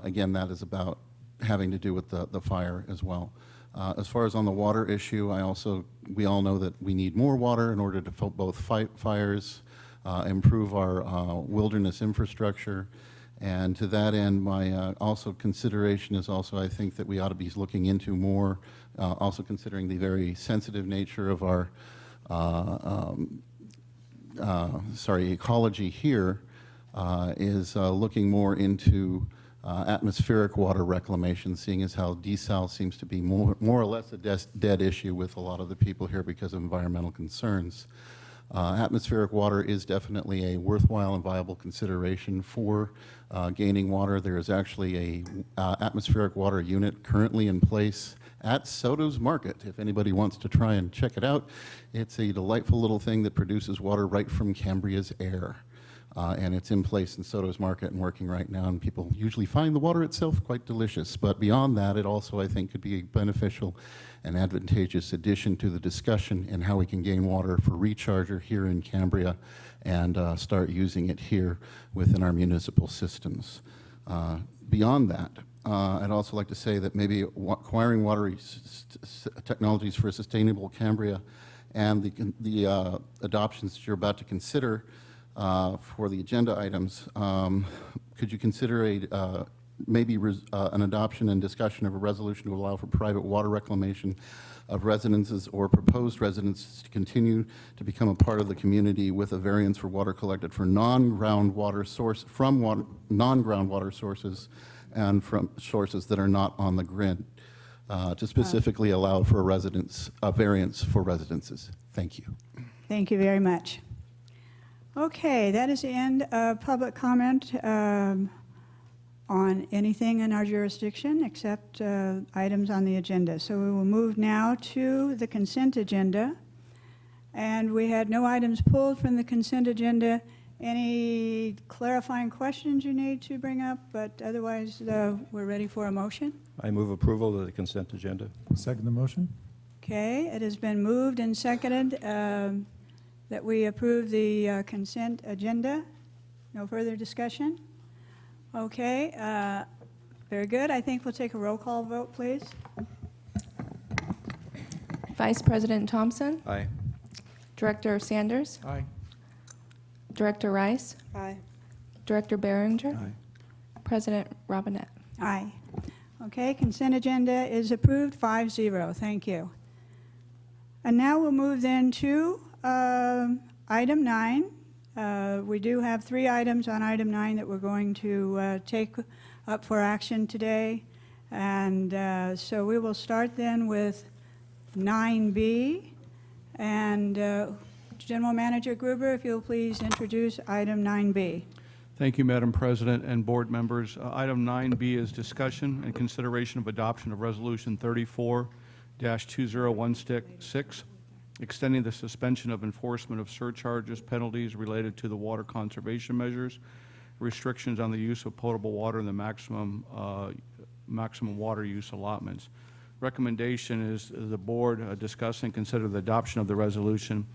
Again, that is about having to do with the fire as well. As far as on the water issue, we all know that we need more water in order to both fight fires, improve our wilderness infrastructure. And to that end, my also consideration is also, I think that we ought to be looking into more, also considering the very sensitive nature of our, ecology here, is looking more into atmospheric water reclamation, seeing as how desal seems to be more or less a dead issue with a lot of the people here because of environmental concerns. Atmospheric water is definitely a worthwhile and viable consideration for gaining water. There is actually a atmospheric water unit currently in place at Soto's Market. If anybody wants to try and check it out, it's a delightful little thing that produces water right from Cambria's air. And it's in place in Soto's Market and working right now, and people usually find the water itself quite delicious. But beyond that, it also, I think, could be a beneficial and advantageous addition to the discussion in how we can gain water for recharger here in Cambria and start using it here within our municipal systems. Beyond that, I'd also like to say that maybe acquiring water technologies for a sustainable Cambria and the adoptions that you're about to consider for the agenda items, could you consider an adoption and discussion of a resolution to allow for private water reclamation of residences or proposed residences to continue to become a part of the community with a variance for water collected for non-groundwater sources and from sources that are not on the grid, to specifically allow for a variance for residences. Thank you. Thank you very much. Okay, that is the end of public comment on anything in our jurisdiction except items on the agenda. So we will move now to the consent agenda. And we had no items pulled from the consent agenda. Any clarifying questions you need to bring up? But otherwise, we're ready for a motion. I move approval of the consent agenda. Second the motion? Okay, it has been moved and seconded that we approve the consent agenda. No further discussion? Okay, very good. I think we'll take a roll call vote, please. Vice President Thompson? Aye. Director Sanders? Aye. Director Rice? Aye. Director Behringer? Aye. President Robinette? Aye. Okay, consent agenda is approved 5-0. Thank you. And now we'll move then to item 9. We do have 3 items on item 9 that we're going to take up for action today. And so we will start then with 9B. And General Manager Gruber, if you'll please introduce item 9B. Thank you, Madam President and board members. Item 9B is discussion and consideration of adoption of Resolution 34-2016, extending the suspension of enforcement of surcharges, penalties related to the water conservation measures, restrictions on the use of potable water, and the maximum water use allotments. Recommendation is the board discuss and consider the adoption of the resolution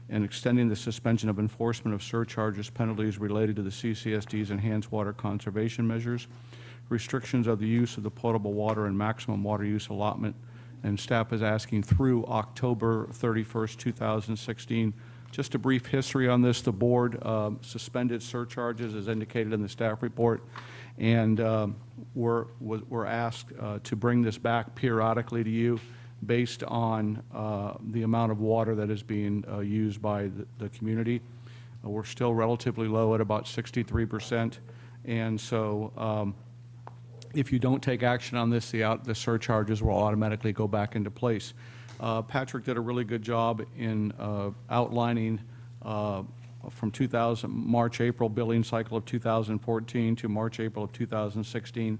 and extending the suspension of enforcement of surcharges, penalties related to the CCSD's enhanced water conservation measures, restrictions of the use of the potable water and maximum water use allotment, and staff is asking through October 31st, 2016. Just a brief history on this. The board suspended surcharges as indicated in the staff report, and we're asked to bring this back periodically to you based on the amount of water that is being used by the community. We're still relatively low at about 63%, and so if you don't take action on this, the surcharges will automatically go back into place. Patrick did a really good job in outlining from March, April billing cycle of 2014 to March, April of 2016,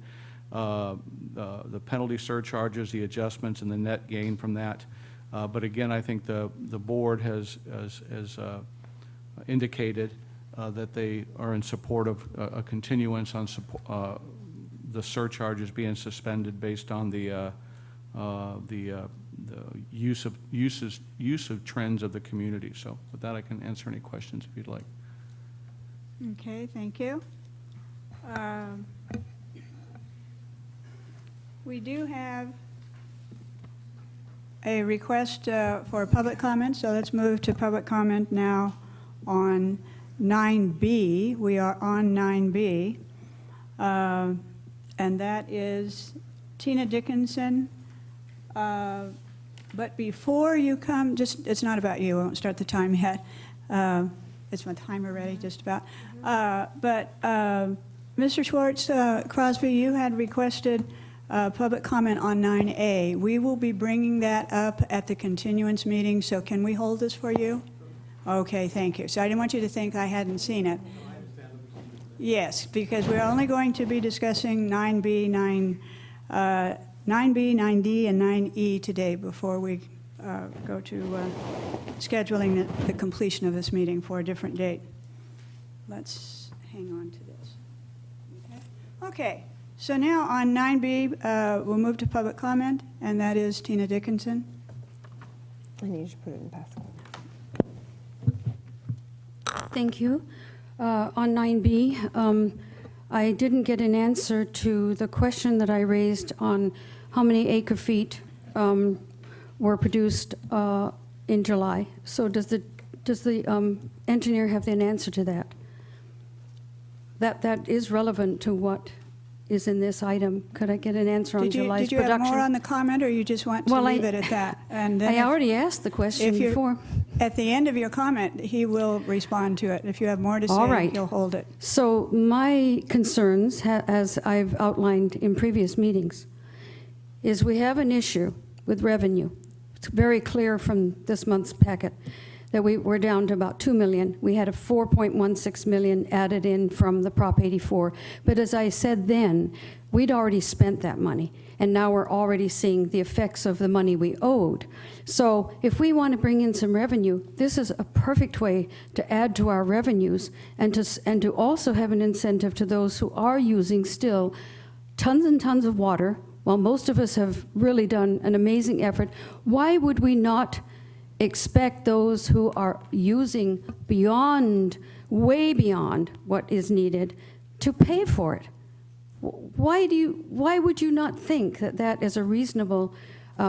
the penalty surcharges, the adjustments, and the net gain from that. But again, I think the board has indicated that they are in support of a continuance on the surcharges being suspended based on the use of trends of the community. So with that, I can answer any questions if you'd like. Okay, thank you. We do have a request for public comment, so let's move to public comment now on 9B. We are on 9B, and that is Tina Dickinson. But before you come, it's not about you. I won't start the time yet. It's my timer ready, just about. But Mr. Schwartz, Crosby, you had requested public comment on 9A. We will be bringing that up at the continuance meeting, so can we hold this for you? Okay, thank you. So I didn't want you to think I hadn't seen it. Yes, because we're only going to be discussing 9B, 9D, and 9E today before we go to scheduling the completion of this meeting for a different date. Let's hang on to this. Okay, so now on 9B, we'll move to public comment, and that is Tina Dickinson. And you should put it in Pascal. Thank you. On 9B, I didn't get an answer to the question that I raised on how many acre feet were produced in July. So does the engineer have an answer to that? That is relevant to what is in this item. Could I get an answer on July's production? Did you have more on the comment, or you just want to leave it at that? And then I already asked the question before. At the end of your comment, he will respond to it. If you have more to say, All right. He'll hold it. So my concerns, as I've outlined in previous meetings, is we have an issue with revenue. It's very clear from this month's packet that we're down to about $2 million. We had a $4.16 million added in from the Prop 84. But as I said then, we'd already spent that money, and now we're already seeing the effects of the money we owed. So if we want to bring in some revenue, this is a perfect way to add to our revenues and to also have an incentive to those who are using still tons and tons of water. While most of us have really done an amazing effort, why would we not expect those who are using way beyond what is needed to pay for it? Why would you not think that that is a reasonable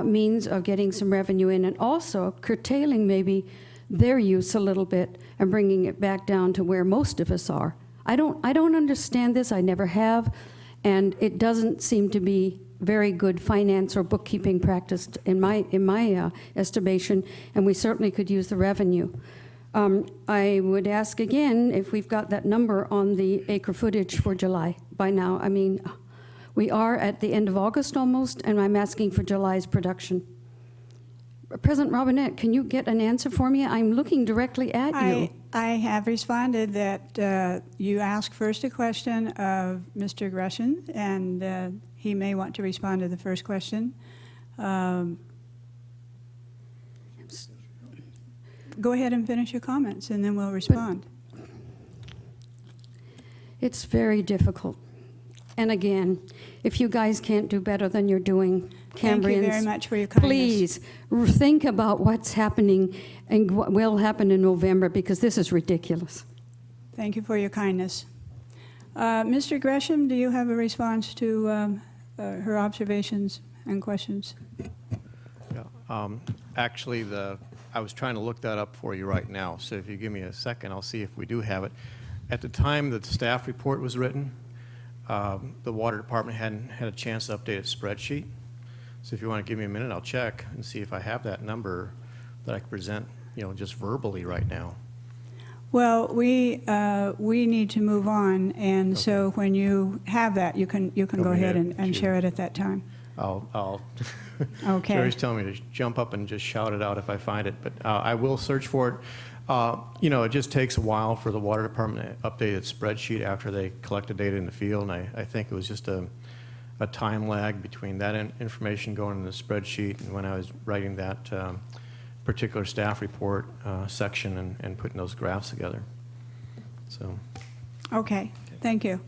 means of getting some revenue in, and also curtailing maybe their use a little bit and bringing it back down to where most of us are? I don't understand this. I never have, and it doesn't seem to be very good finance or bookkeeping practice in my estimation, and we certainly could use the revenue. I would ask again if we've got that number on the acre footage for July by now. I mean, we are at the end of August almost, and I'm asking for July's production. President Robinette, can you get an answer for me? I'm looking directly at you. I have responded that you ask first a question of Mr. Gresham, and he may want to respond to the first question. Go ahead and finish your comments, and then we'll respond. It's very difficult. And again, if you guys can't do better than you're doing, Cambrians, thank you very much for your kindness. Please think about what's happening and what will happen in November, because this is ridiculous. Thank you for your kindness. Mr. Gresham, do you have a response to her observations and questions? Yeah. Actually, I was trying to look that up for you right now, so if you give me a second, I'll see if we do have it. At the time that the staff report was written, the Water Department hadn't had a chance to update its spreadsheet. So if you want to give me a minute, I'll check and see if I have that number that I can present, just verbally right now. Well, we need to move on, and so when you have that, you can go ahead and share it at that time. I'll Okay. Sherry's telling me to jump up and just shout it out if I find it, but I will search for it. You know, it just takes a while for the water department to update its spreadsheet after they collect the data in the field, and I think it was just a time lag between that information going in the spreadsheet and when I was writing that particular staff report section and putting those graphs together. So. Okay, thank you.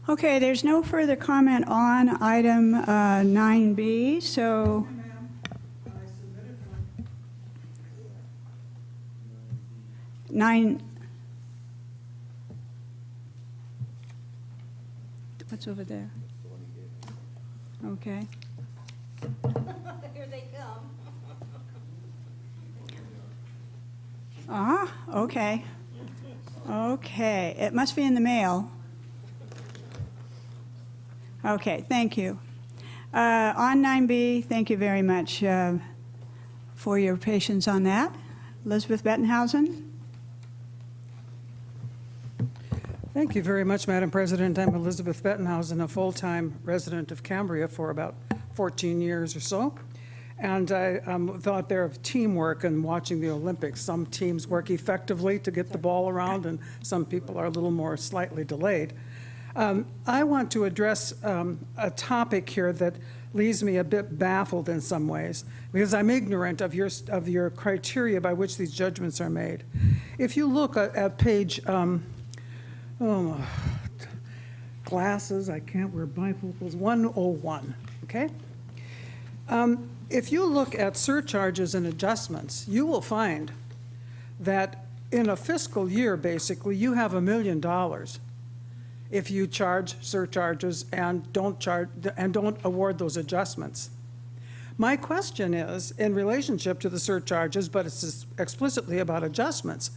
Okay, there's no further comment on item 9B, so. What's over there? Okay. Here they come. Okay. Okay, it must be in the mail. Okay, thank you. On 9B, thank you very much for your patience on that. Elizabeth Bettenhausen. Thank you very much, Madam President. I'm Elizabeth Bettenhausen, a full-time resident of Cambria for about 14 years or so. And I thought there of teamwork and watching the Olympics. Some teams work effectively to get the ball around, and some people are a little more slightly delayed. I want to address a topic here that leaves me a bit baffled in some ways, because I'm ignorant of your criteria by which these judgments are made. If you look at page, glasses, I can't wear bifocals, 101, okay? If you look at surcharges and adjustments, you will find that in a fiscal year, basically, you have $1 million if you charge surcharges and don't award those adjustments. My question is, in relationship to the surcharges, but it's explicitly about adjustments,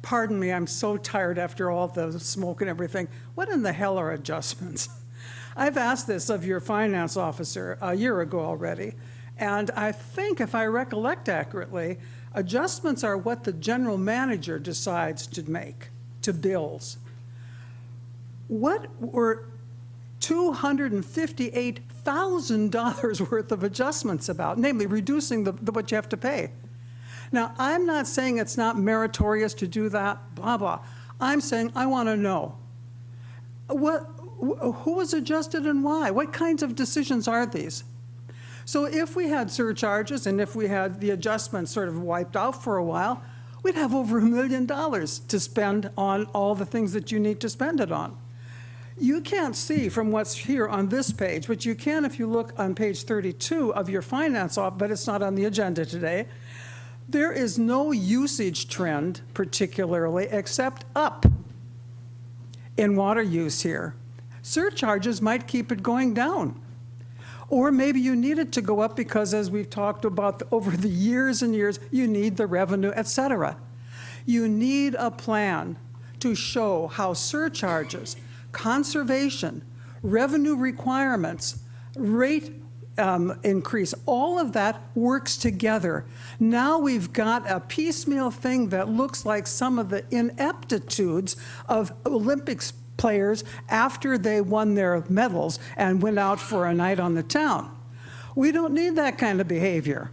pardon me, I'm so tired after all the smoke and everything, what in the hell are adjustments? I've asked this of your finance officer a year ago already, and I think if I recollect accurately, adjustments are what the general manager decides to make to bills. What were $258,000 worth of adjustments about, namely reducing what you have to pay? Now, I'm not saying it's not meritorious to do that, blah, blah. I'm saying I want to know, who was adjusted and why? What kinds of decisions are these? So if we had surcharges and if we had the adjustments sort of wiped out for a while, we'd have over $1 million to spend on all the things that you need to spend it on. You can't see from what's here on this page, but you can if you look on page 32 of your finance but it's not on the agenda today. There is no usage trend, particularly, except up in water use here. Surcharges might keep it going down. Or maybe you need it to go up because, as we've talked about over the years and years, you need the revenue, et cetera. You need a plan to show how surcharges, conservation, revenue requirements, rate increase, all of that works together. Now we've got a piecemeal thing that looks like some of the ineptitudes of Olympics players after they won their medals and went out for a night on the town. We don't need that kind of behavior.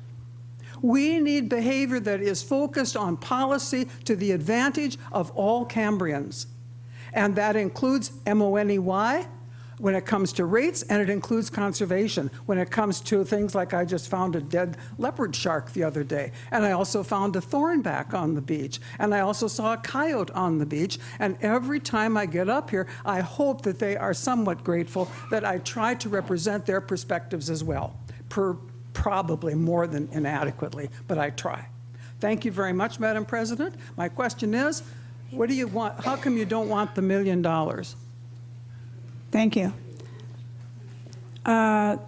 We need behavior that is focused on policy to the advantage of all Cambrians. And that includes MONEY when it comes to rates, and it includes conservation when it comes to things like I just found a dead leopard shark the other day, and I also found a thornback on the beach, and I also saw a coyote on the beach, and every time I get up here, I hope that they are somewhat grateful that I try to represent their perspectives as well, probably more than inadequately, but I try. Thank you very much, Madam President. My question is, what do you want? How come you don't want the $1 million? Thank you. I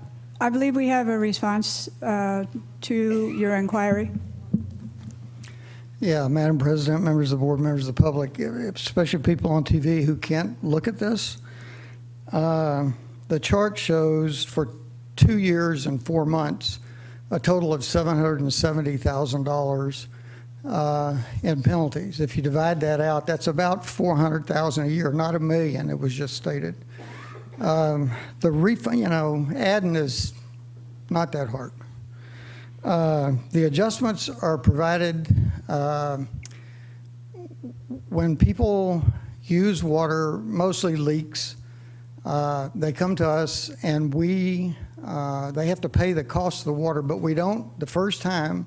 believe we have a response to your inquiry. Yeah, Madam President, members of the board, members of the public, especially people on TV who can't look at this. The chart shows for 2 years and 4 months a total of $770,000 in penalties. If you divide that out, that's about $400,000 a year, not $1 million. It was just stated. The refund, adding is not that hard. The adjustments are provided when people use water, mostly leaks. They come to us and they have to pay the cost of the water, but we don't, the first time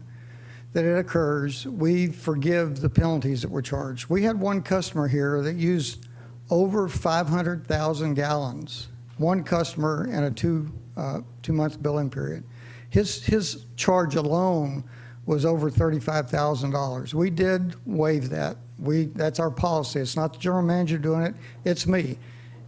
that it occurs, we forgive the penalties that were charged. We had one customer here that used over 500,000 gallons, one customer in a two-month billing period. His charge alone was over $35,000. We did waive that. That's our policy. It's not the general manager doing it, it's me.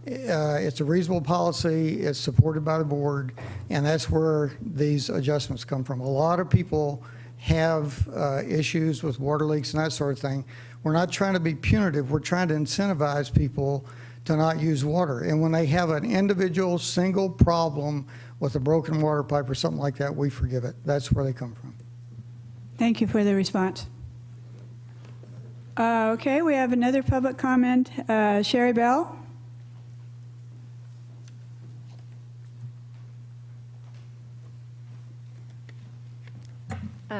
It's a reasonable policy, it's supported by the board, and that's where these adjustments come from. A lot of people have issues with water leaks and that sort of thing. We're not trying to be punitive, we're trying to incentivize people to not use water. And when they have an individual single problem with a broken water pipe or something like that, we forgive it. That's where they come from. Thank you for the response. Okay, we have another public comment. Sherry Bell.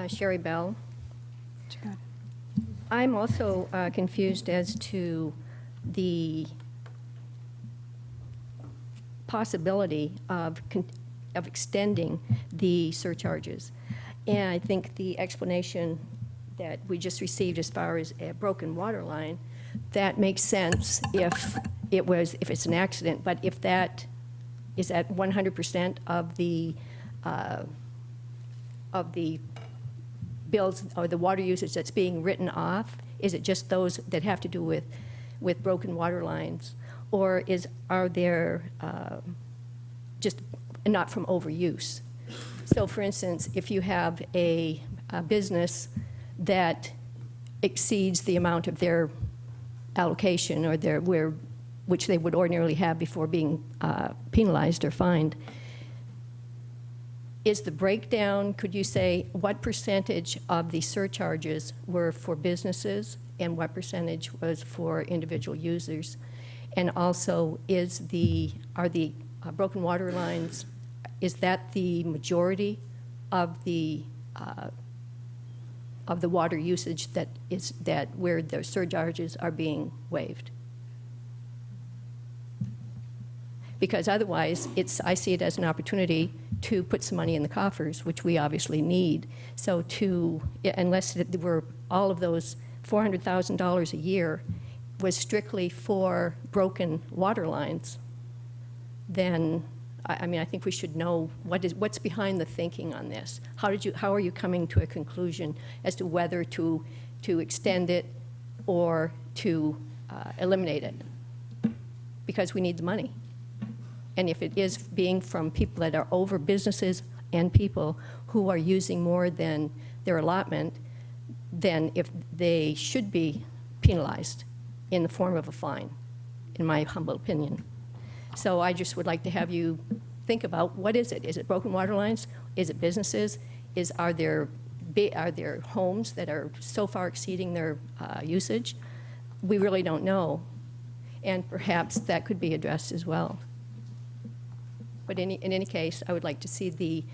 Sherry Bell. I'm also confused as to the possibility of extending the surcharges. And I think the explanation that we just received as far as a broken water line, that makes sense if it's an accident, but if that is at 100% of the bills or the water usage that's being written off, is it just those that have to do with broken water lines, or are there just not from overuse? So for instance, if you have a business that exceeds the amount of their allocation or which they would ordinarily have before being penalized or fined, is the breakdown, could you say, what percentage of the surcharges were for businesses and what percentage was for individual users? And also, are the broken water lines, is that the majority of the water usage where the surcharges are being waived? Because otherwise, I see it as an opportunity to put some money in the coffers, which we obviously need. So unless all of those $400,000 a year was strictly for broken water lines, then I think we should know what's behind the thinking on this. How are you coming to a conclusion as to whether to extend it or to eliminate it? Because we need the money. And if it is being from people that are over businesses and people who are using more than their allotment, then if they should be penalized in the form of a fine, in my humble opinion. So I just would like to have you think about, what is it? Is it broken water lines? Is it businesses? Are there homes that are so far exceeding their usage? We really don't know. And perhaps that could be addressed as well. But in any case, I would like to see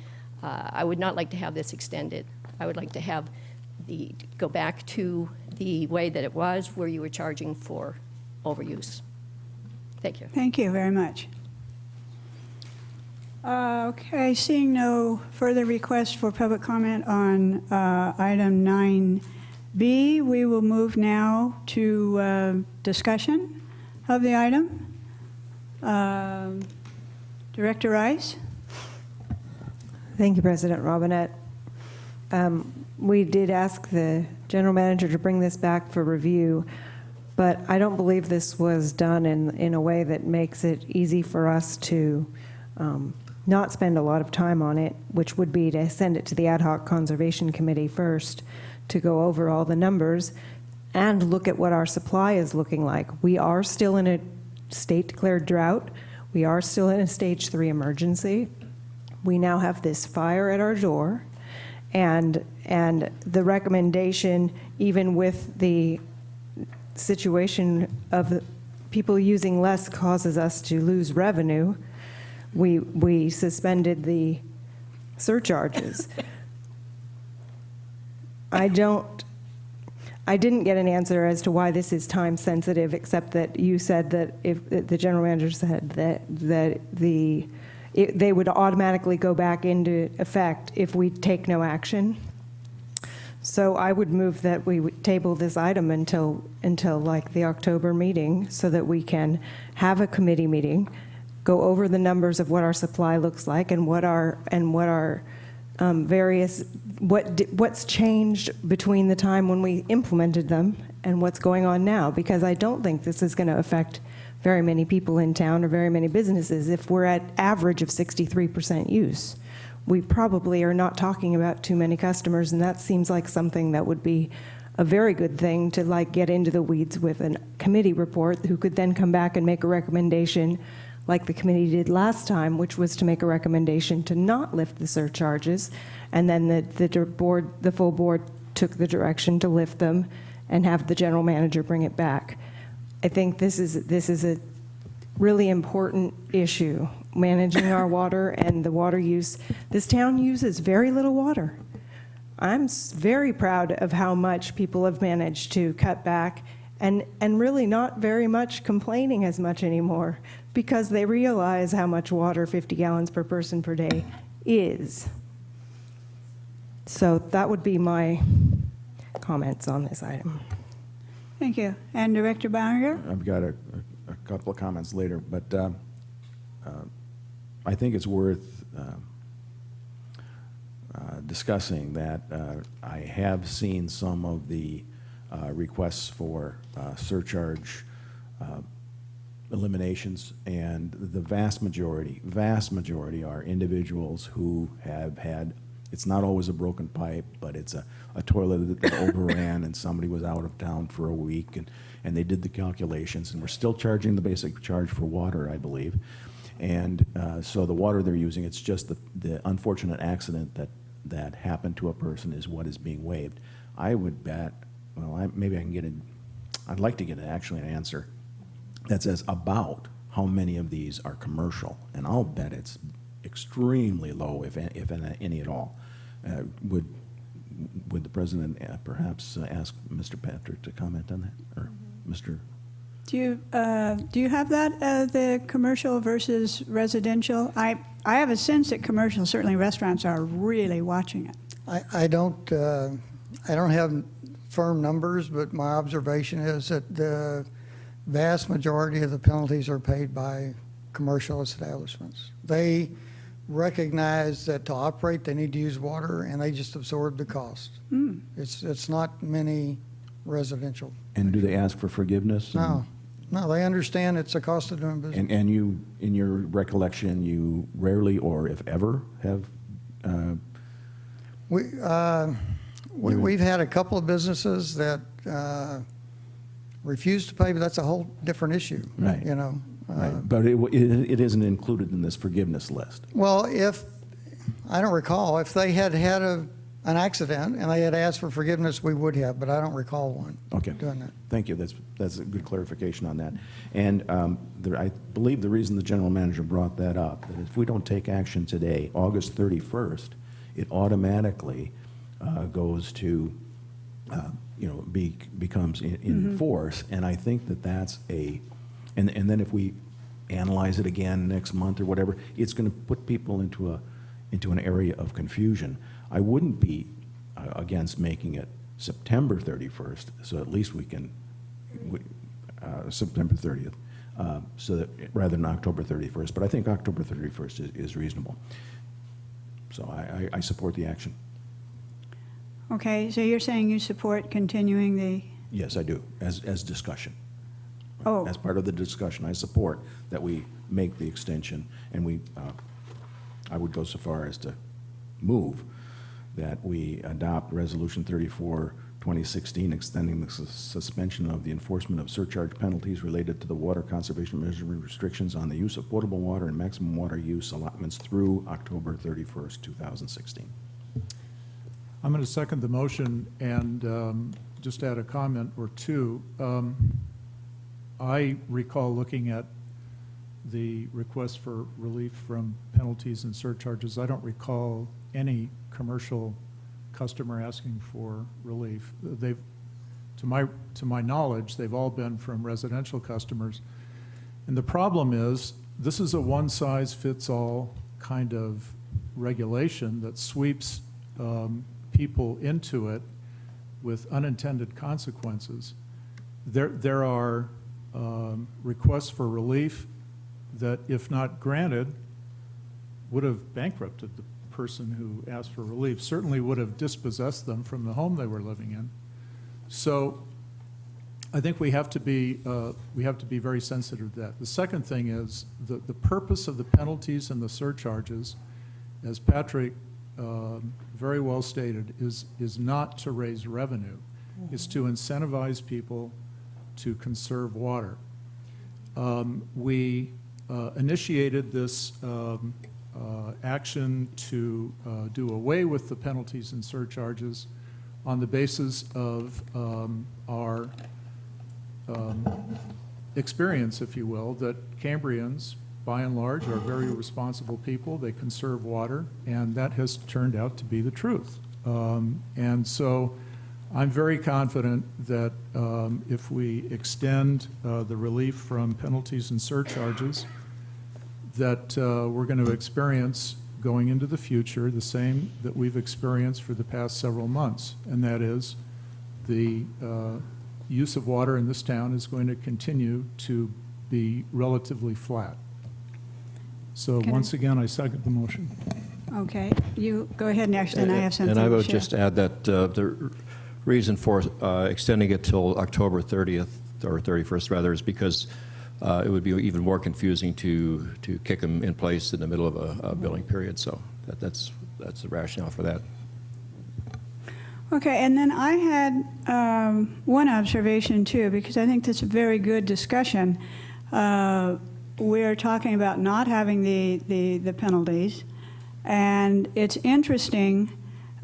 I would not like to have this extended. I would like to have go back to the way that it was, where you were charging for overuse. Thank you. Thank you very much. Okay, seeing no further requests for public comment on item 9B, we will move now to discussion of the item. Director Rice. Thank you, President Robinette. We did ask the general manager to bring this back for review, but I don't believe this was done in a way that makes it easy for us to not spend a lot of time on it, which would be to send it to the Ad Hoc Conservation Committee first to go over all the numbers and look at what our supply is looking like. We are still in a state-declared drought. We are still in a stage 3 emergency. We now have this fire at our door, and And the recommendation, even with the situation of people using less causes us to lose revenue, we suspended the surcharges. I didn't get an answer as to why this is time sensitive, except that you said that if the general manager said that they would automatically go back into effect if we take no action. So I would move that we would table this item until like the October meeting, so that we can have a committee meeting, go over the numbers of what our supply looks like and what our what's changed between the time when we implemented them and what's going on now, because I don't think this is going to affect very many people in town or very many businesses. If we're at average of 63% use, we probably are not talking about too many customers, and that seems like something that would be a very good thing to like get into the weeds with a committee report who could then come back and make a recommendation like the committee did last time, which was to make a recommendation to not lift the surcharges, and then the full board took the direction to lift them and have the general manager bring it back. I think this is a really important issue, managing our water and the water use. This town uses very little water. I'm very proud of how much people have managed to cut back, and really not very much complaining as much anymore, because they realize how much water 50 gallons per person per day is. So that would be my comments on this item. Thank you. And Director Barringer? I've got a couple of comments later, but I think it's worth discussing that I have seen some of the requests for surcharge eliminations, and the vast majority are individuals who have had, it's not always a broken pipe, but it's a toilet that overran and somebody was out of town for a week, and they did the calculations, and we're still charging the basic charge for water, I believe. And so the water they're using, it's just the unfortunate accident that happened to a person is what is being waived. I would bet, well, maybe I can get I'd like to get actually an answer that says about how many of these are commercial, and I'll bet it's extremely low, if any at all. Would the president perhaps ask Mr. Patrick to comment on that, or Mr.? Do you have that, the commercial versus residential? I have a sense that commercial, certainly restaurants, are really watching it. I don't have firm numbers, but my observation is that the vast majority of the penalties are paid by commercial establishments. They recognize that to operate, they need to use water, and they just absorb the cost. Mm. It's not many residential. And do they ask for forgiveness? No, they understand it's a cost of doing business. And you, in your recollection, you rarely or if ever have? We've had a couple of businesses that refuse to pay, but that's a whole different issue. Right. You know. Right. But it isn't included in this forgiveness list. Well, I don't recall, if they had an accident and they had asked for forgiveness, we would have, but I don't recall one. Okay. Doing that. Thank you. That's a good clarification on that. And I believe the reason the general manager brought that up, that if we don't take action today, August 31st, it automatically goes to, becomes in force. And I think that's and then if we analyze it again next month or whatever, it's going to put people into an area of confusion. I wouldn't be against making it September 31st, so at least we can, September 30th, so that rather than October 31st. But I think October 31st is reasonable. So I support the action. Okay, so you're saying you support continuing the... Yes, I do, as discussion. Oh. As part of the discussion, I support that we make the extension, and I would go so far as to move that we adopt Resolution 34, 2016, extending the suspension of the enforcement of surcharge penalties related to the water conservation measurement restrictions on the use of potable water and maximum water use allotments through October 31st, 2016. I'm going to second the motion and just add a comment or two. I recall looking at the request for relief from penalties and surcharges. I don't recall any commercial customer asking for relief. They've, to my knowledge, they've all been from residential customers. And the problem is, this is a one-size-fits-all kind of regulation that sweeps people into it with unintended consequences. There are requests for relief that, if not granted, would have bankrupted the person who asked for relief, certainly would have dispossessed them from the home they were living in. So I think we have to be very sensitive to that. The second thing is the purpose of the penalties and the surcharges, as Patrick very well stated, is not to raise revenue. It's to incentivize people to conserve water. We initiated this action to do away with the penalties and surcharges on the basis of our experience, if you will, that Cambrians, by and large, are very responsible people. They conserve water, and that has turned out to be the truth. And so I'm very confident that if we extend the relief from penalties and surcharges, that we're going to experience going into the future the same that we've experienced for the past several months, and that is the use of water in this town is going to continue to be relatively flat. So once again, I second the motion. Okay, you go ahead next, and I have something And I to would share. just add that the reason for extending it till October 30th, or 31st rather, is because it would be even more confusing to kick them in place in the middle of a billing period. So that's the rationale for that. Okay, and then I had one observation too, because I think that's a very good discussion. We're talking about not having the penalties, and it's interesting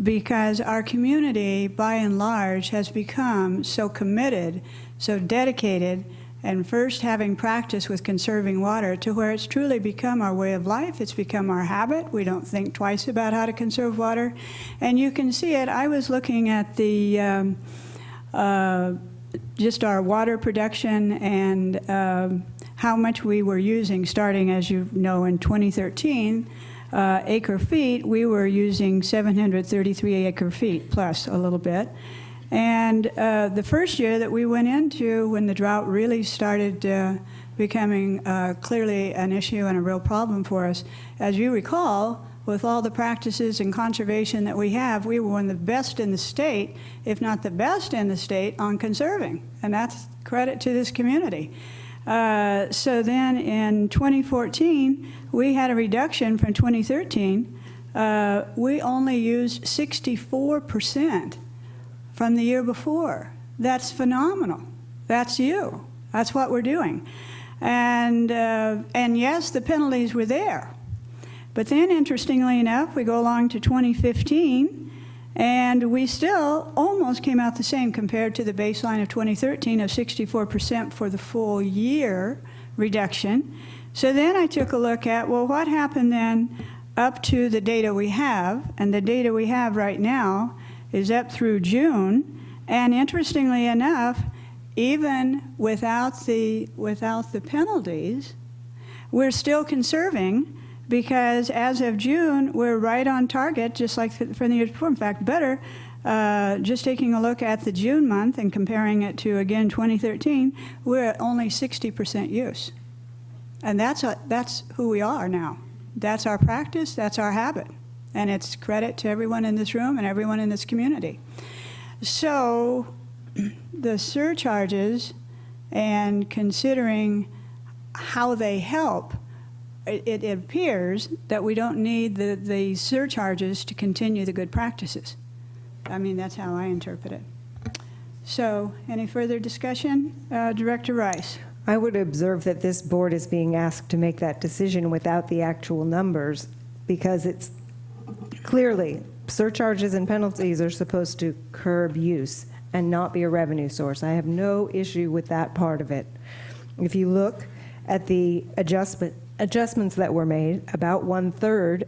because our community, by and large, has become so committed, so dedicated, and first having practice with conserving water to where it's truly become our way of life. It's become our habit. We don't think twice about how to conserve water. And you can see it. I was looking at the just our water production and how much we were using starting, as you know, in 2013. Acre feet, we were using 733 acre feet plus a little bit. And the first year that we went into, when the drought really started becoming clearly an issue and a real problem for us, as you recall, with all the practices and conservation that we have, we were one of the best in the state, if not the best in the state, on conserving. And that's credit to this community. So then in 2014, we had a reduction from 2013. We only used 64% from the year before. That's phenomenal. That's you. That's what we're doing. And yes, the penalties were there. But then, interestingly enough, we go along to 2015, and we still almost came out the same compared to the baseline of 2013 of 64% for the full year reduction. So then I took a look at, well, what happened then up to the data we have, and the data we have right now is up through June, and interestingly enough, even without the penalties, we're still conserving, because as of June, we're right on target, just like from the years before. In fact, better. Just taking a look at the June month and comparing it to, again, 2013, we're at only 60% use. And that's who we are now. That's our practice, that's our habit. And it's credit to everyone in this room and everyone in this community. So the surcharges and considering how they help, it appears that we don't need the surcharges to continue the good practices. I mean, that's how I interpret it. So, any further discussion? Director Rice. I would observe that this board is being asked to make that decision without the actual numbers, because it's clearly surcharges and penalties are supposed to curb use and not be a revenue source. I have no issue with that part of it. If you look at the adjustments that were made, about 1/3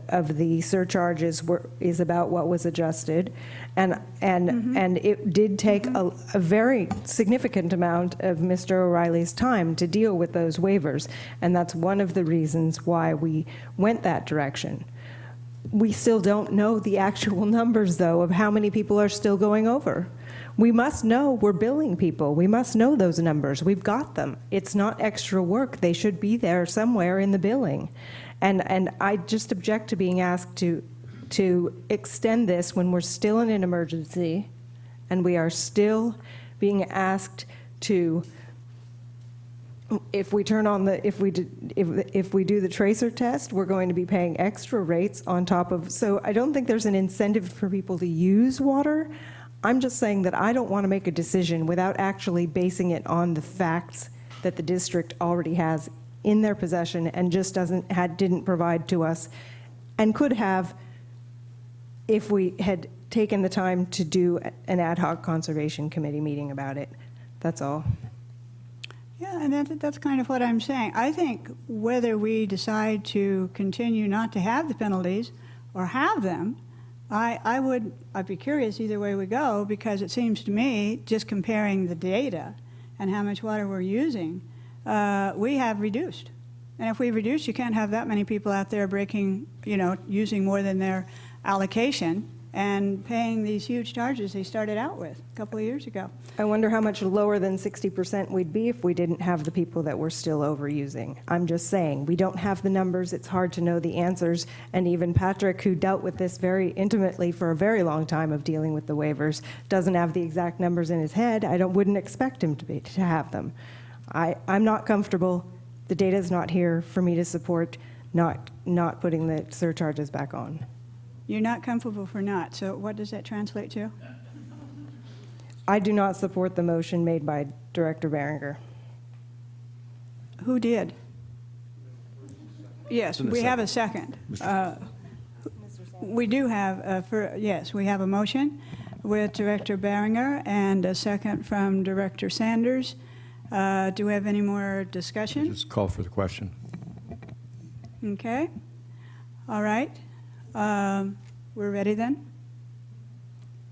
of the surcharges is about what was adjusted, and it did take a very significant amount of Mr. O'Reilly's time to deal with those waivers, and that's one of the reasons why we went that direction. We still don't know the actual numbers, though, of how many people are still going over. We must know we're billing people. We must know those numbers. We've got them. It's not extra work. They should be there somewhere in the billing. And I just object to being asked to extend this when we're still in an emergency and we are still being asked to, if we turn on the, if we do the tracer test, we're going to be paying extra rates on top of, so I don't think there's an incentive for people to use water. I'm just saying that I don't want to make a decision without actually basing it on the facts that the district already has in their possession and just didn't provide to us, and could have if we had taken the time to do an ad hoc conservation committee meeting about it. That's all. Yeah, and that's kind of what I'm saying. I think whether we decide to continue not to have the penalties or have them, I'd be curious either way we go, because it seems to me, just comparing the data and how much water we're using, we have reduced. And if we reduce, you can't have that many people out there using more than their allocation and paying these huge charges they started out with a couple of years ago. I wonder how much lower than 60% we'd be if we didn't have the people that we're still overusing. I'm just saying, we don't have the numbers, it's hard to know the answers, and even Patrick, who dealt with this very intimately for a very long time of dealing with the waivers, doesn't have the exact numbers in his head. Wouldn't expect him to have them. I'm not comfortable. The data's not here for me to support not putting the surcharges back on. You're not comfortable for not, so what does that translate to? I do not support the motion made by Director Behringer. Who did? Yes, we have a second. We do have, yes, we have a motion with Director Behringer and a second from Director Sanders. Do we have any more discussion? Just call for the question. Okay. All right. We're ready then?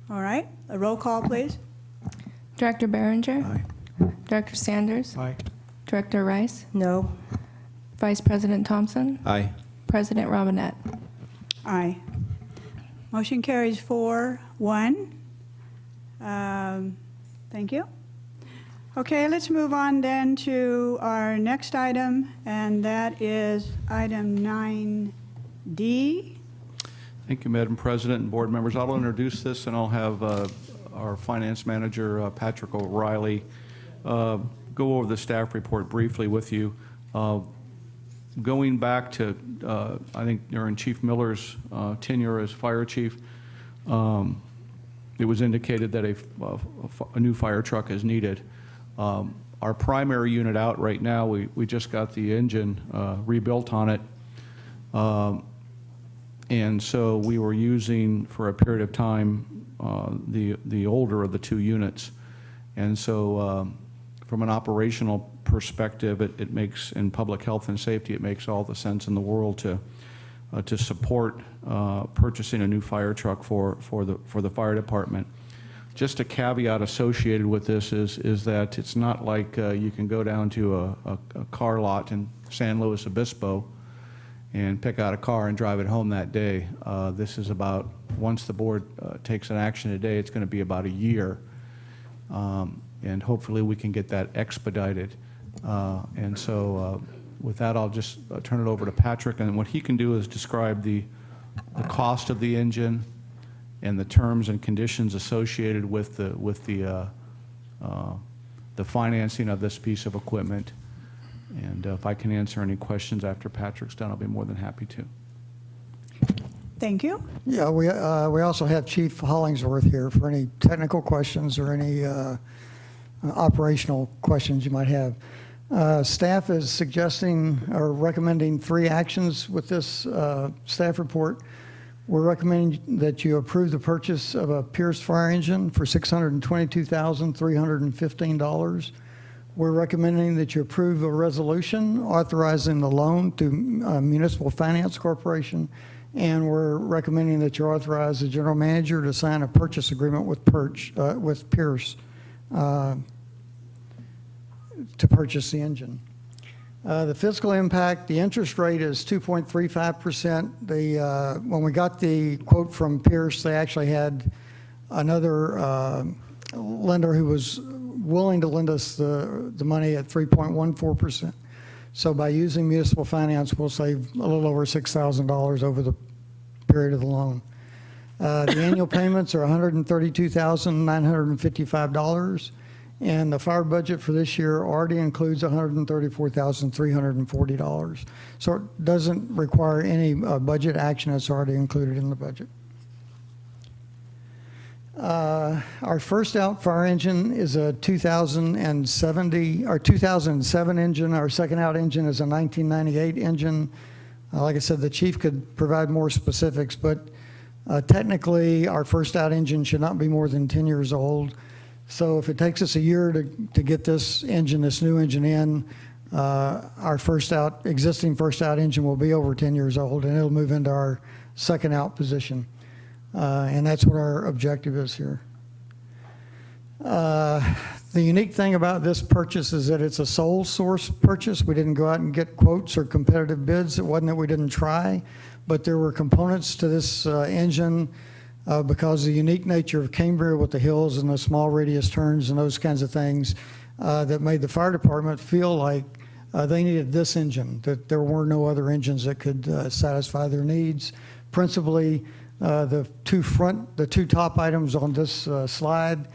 All right. A roll call, please. Director Behringer? Aye. Director Sanders? Aye. Director Rice? No. Vice President Thompson? Aye. President Robinette? Aye. Motion carries 4-1. Thank you. Okay, let's move on then to our next item, and that is item 9D. Thank you, Madam President and board members. I'll introduce this, and I'll have our finance manager, Patrick O'Reilly, go over the staff report briefly with you. Going back to, I think, during Chief Miller's tenure as fire chief, it was indicated that a new fire truck is needed. Our primary unit out right now, we just got the engine rebuilt on it. And so we were using, for a period of time, the older of the two units. And so from an operational perspective, it makes, in public health and safety, it makes all the sense in the world to support purchasing a new fire truck for the fire department. Just a caveat associated with this is that it's not like you can go down to a car lot in San Luis Obispo and pick out a car and drive it home that day. This is about, once the board takes an action today, it's going to be about a year. And hopefully we can get that expedited. And so with that, I'll just turn it over to Patrick, and what he can do is describe the cost of the engine and the terms and conditions associated with the financing of this piece of equipment. And if I can answer any questions after Patrick's done, I'll be more than happy to. Thank you. Yeah, we also have Chief Hollingsworth here for any technical questions or any operational questions you might have. Staff is suggesting or recommending 3 actions with this staff report. We're recommending that you approve the purchase of a Pierce fire engine for $622,315. We're recommending that you approve a resolution authorizing the loan to Municipal Finance Corporation, and we're recommending that you authorize the general manager to sign a purchase agreement with Pierce to purchase the engine. The fiscal impact, the interest rate is 2.35%. When we got the quote from Pierce, they actually had another lender who was willing to lend us the money at 3.14%. So by using municipal finance, we'll save a little over $6,000 over the period of the loan. The annual payments are $132,955. And the fire budget for this year already includes $134,340. So it doesn't require any budget action. It's already included in the budget. Our first out fire engine is a 2007 engine. Our second out engine is a 1998 engine. Like I said, the chief could provide more specifics, but technically our first out engine should not be more than 10 years old. So if it takes us a year to get this new engine in, our existing first out engine will be over 10 years old, and it'll move into our second out position. And that's what our objective is here. The unique thing about this purchase is that it's a sole source purchase. We didn't go out and get quotes or competitive bids. It wasn't that we didn't try, but there were components to this engine because of the unique nature of Cambria with the hills and the small radius turns and those kinds of things that made the fire department feel like they needed this engine, that there were no other engines that could satisfy their needs. Principally, the two top items on this slide,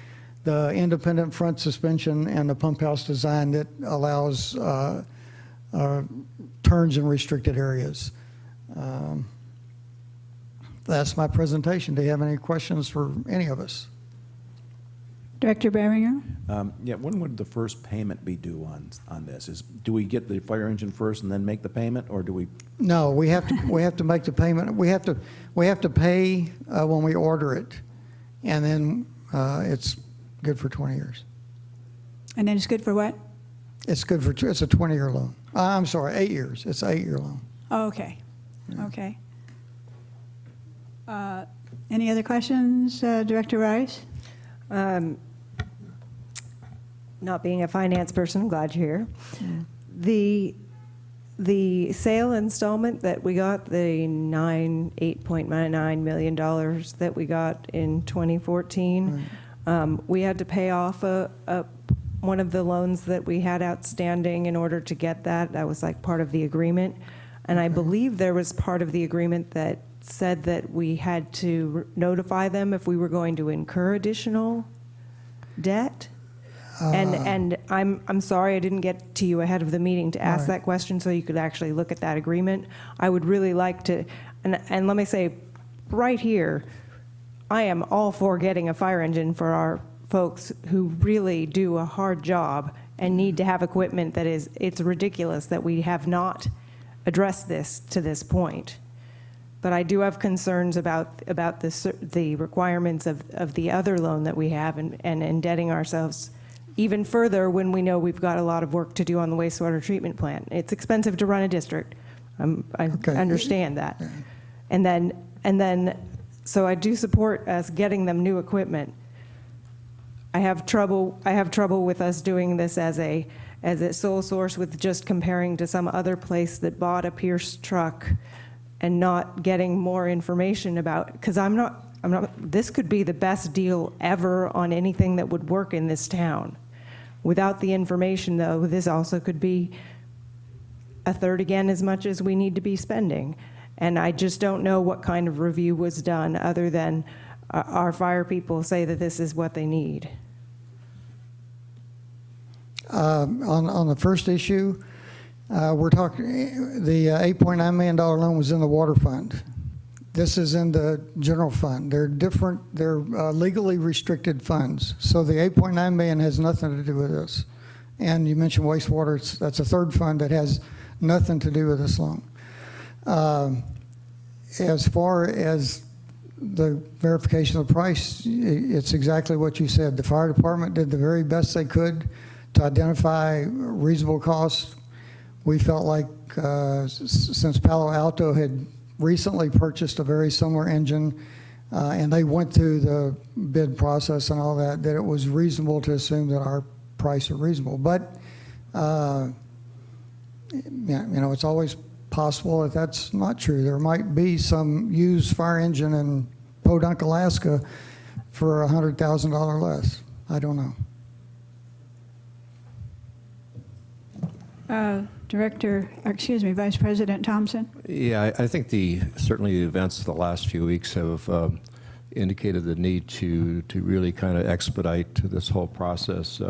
the independent front suspension and the pump house design that allows turns in restricted areas. That's my presentation. Do you have any questions for any of us? Director Beringer? Yeah, when would the first payment be due on this? Do we get the fire engine first and then make the payment, or do we? No, we have to make the payment. We have to pay when we order it, and then it's good for 20 years. And then it's good for what? It's good for it's a 20-year loan. I'm sorry, 8 years. It's an 8-year loan. Oh, okay. Okay. Any other questions, Director Rice? Not being a finance person, I'm glad you're here. The sale installment that we got, the $8.99 million that we got in 2014, we had to pay off one of the loans that we had outstanding in order to get that. That was like part of the agreement. And I believe there was part of the agreement that said that we had to notify them if we were going to incur additional debt. And I'm sorry I didn't get to you ahead of the meeting to ask that question so you could actually look at that agreement. I would really like to, and let me say right here, I am all for getting a fire engine for our folks who really do a hard job and need to have equipment that it's ridiculous that we have not addressed this to this point. But I do have concerns about the requirements of the other loan that we have and indebting ourselves even further when we know we've got a lot of work to do on the wastewater treatment plant. It's expensive to run a district. I understand that. Yeah. And then, so I do support us getting them new equipment. I have trouble with us doing this as a sole source with just comparing to some other place that bought a Pierce truck and not getting more information about, because this could be the best deal ever on anything that would work in this town. Without the information, though, this also could be a third again as much as we need to be spending. And I just don't know what kind of review was done other than our fire people say that this is what they need. On the first issue, we're talking, the $8.9 million loan was in the water fund. This is in the general fund. They're different, they're legally restricted funds. So the $8.9 million has nothing to do with this. And you mentioned wastewater, that's a third fund that has nothing to do with this loan. as far as the verification of the price, it's exactly what you said. The fire department did the very best they could to identify reasonable costs. We felt like since Palo Alto had recently purchased a very similar engine, and they went through the bid process and all that, that it was reasonable to assume that our price is reasonable. But, yeah, you know, it's always possible that that's not true. There might be some used fire engine in Podunk, Alaska for $100,000 less. I don't know. Vice President Thompson? Yeah, I think certainly the events of the last few weeks have indicated the need to really kind of expedite this whole process.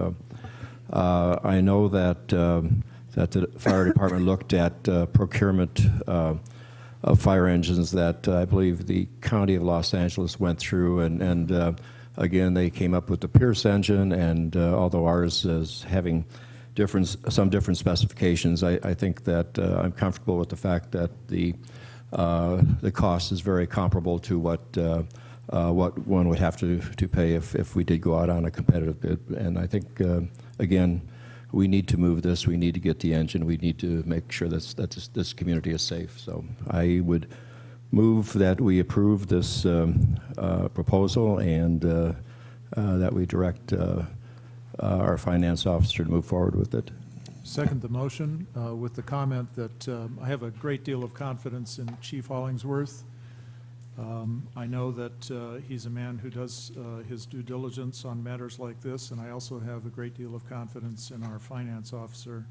I know that the fire department looked at procurement of fire engines that I believe the County of Los Angeles went through, and again, they came up with the Pierce engine, and although ours is having some different specifications, I think that I'm comfortable with the fact that the cost is very comparable to what one would have to pay if we did go out on a competitive bid. And I think, again, we need to move this. We need to get the engine. We need to make sure that this community is safe. So I would move that we approve this proposal and that we direct our finance officer to move forward with it. Second the motion with the comment that I have a great deal of confidence in Chief Hollingsworth. I know that he's a man who does his due diligence on matters like this, and I also have a great deal of confidence in our finance officer,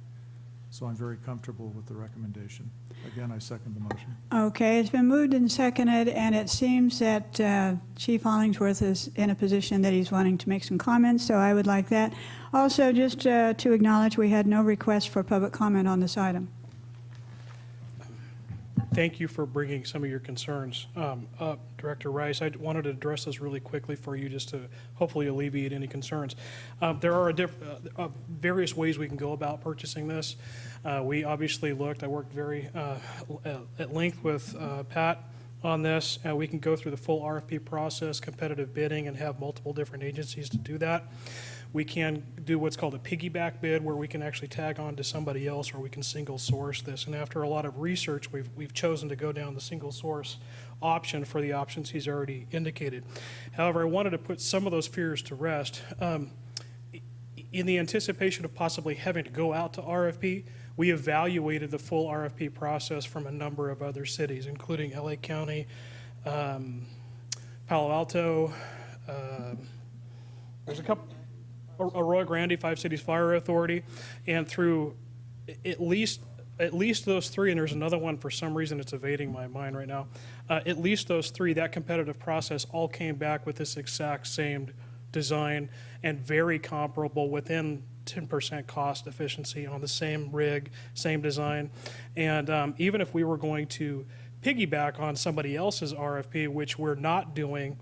so I'm very comfortable with the recommendation. Again, I second the motion. Okay, it's been moved and seconded, and it seems that Chief Hollingsworth is in a position that he's wanting to make some comments, so I would like that. Also, just to acknowledge, we had no request for public comment on this item. Thank you for bringing some of your concerns up, Director Rice. I wanted to address this really quickly for you just to hopefully alleviate any concerns. There are various ways we can go about purchasing this. We obviously looked, I worked very at length with Pat on this. We can go through the full RFP process, competitive bidding, and have multiple different agencies to do that. We can do what's called a piggyback bid, where we can actually tag on to somebody else, or we can single source this. And after a lot of research, we've chosen to go down the single source option for the options he's already indicated. However, I wanted to put some of those fears to rest. In the anticipation of possibly having to go out to RFP, we evaluated the full RFP process from a number of other cities, including LA County, Palo Alto, there's a couple, Arroyo Grande, 5 Cities Fire Authority, and through at least those three, and there's another one for some reason it's evading my mind right now, at least those three, that competitive process all came back with this exact same design and very comparable, within 10% cost efficiency on the same rig, same design. And even if we were going to piggyback on somebody else's RFP, which we're not doing,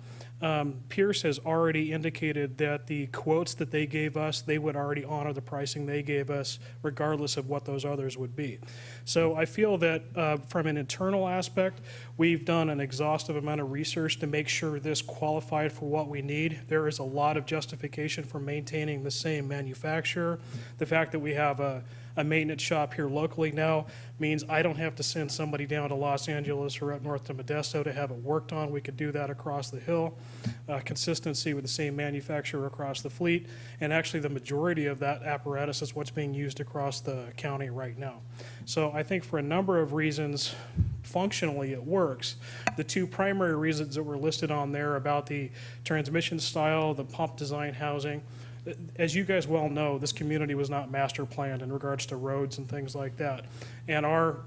Pierce has already indicated that the quotes that they gave us, they would already honor the pricing they gave us, regardless of what those others would be. So I feel that from an internal aspect, we've done an exhaustive amount of research to make sure this qualified for what we need. There is a lot of justification for maintaining the same manufacturer. The fact that we have a maintenance shop here locally now means I don't have to send somebody down to Los Angeles or up north to Modesto to have it worked on. We could do that across the hill. Consistency with the same manufacturer across the fleet, and actually the majority of that apparatus is what's being used across the county right now. So I think for a number of reasons, functionally it works. The two primary reasons that were listed on there about the transmission style, the pump design, housing, as you guys well know, this community was not master planned in regards to roads and things like that. And our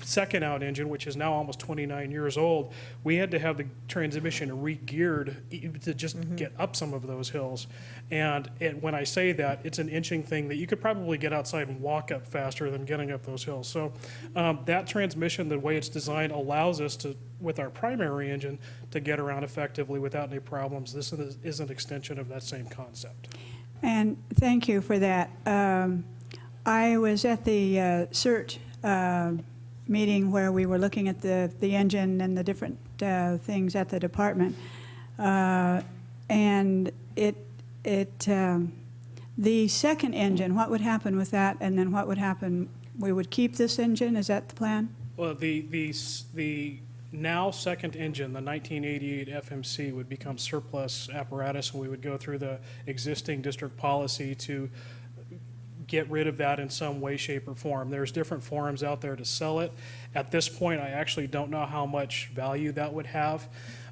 second out engine, which is now almost 29 years old, we had to have the transmission re-geared to just get up some of those hills. And when I say that, it's an inching thing that you could probably get outside and walk up faster than getting up those hills. So that transmission, the way it's designed, allows us to, with our primary engine, to get around effectively without any problems. This is an extension of that same concept. And thank you for that. I was at the CERT meeting where we were looking at the engine and the different things at the department. And the second engine, what would happen with that? And then what would happen? We would keep this engine? Is that the plan? Well, the now second engine, the 1988 FMC, would become surplus apparatus, and we would go through the existing district policy to get rid of that in some way, shape, or form. There's different forums out there to sell it. At this point, I actually don't know how much value that would have.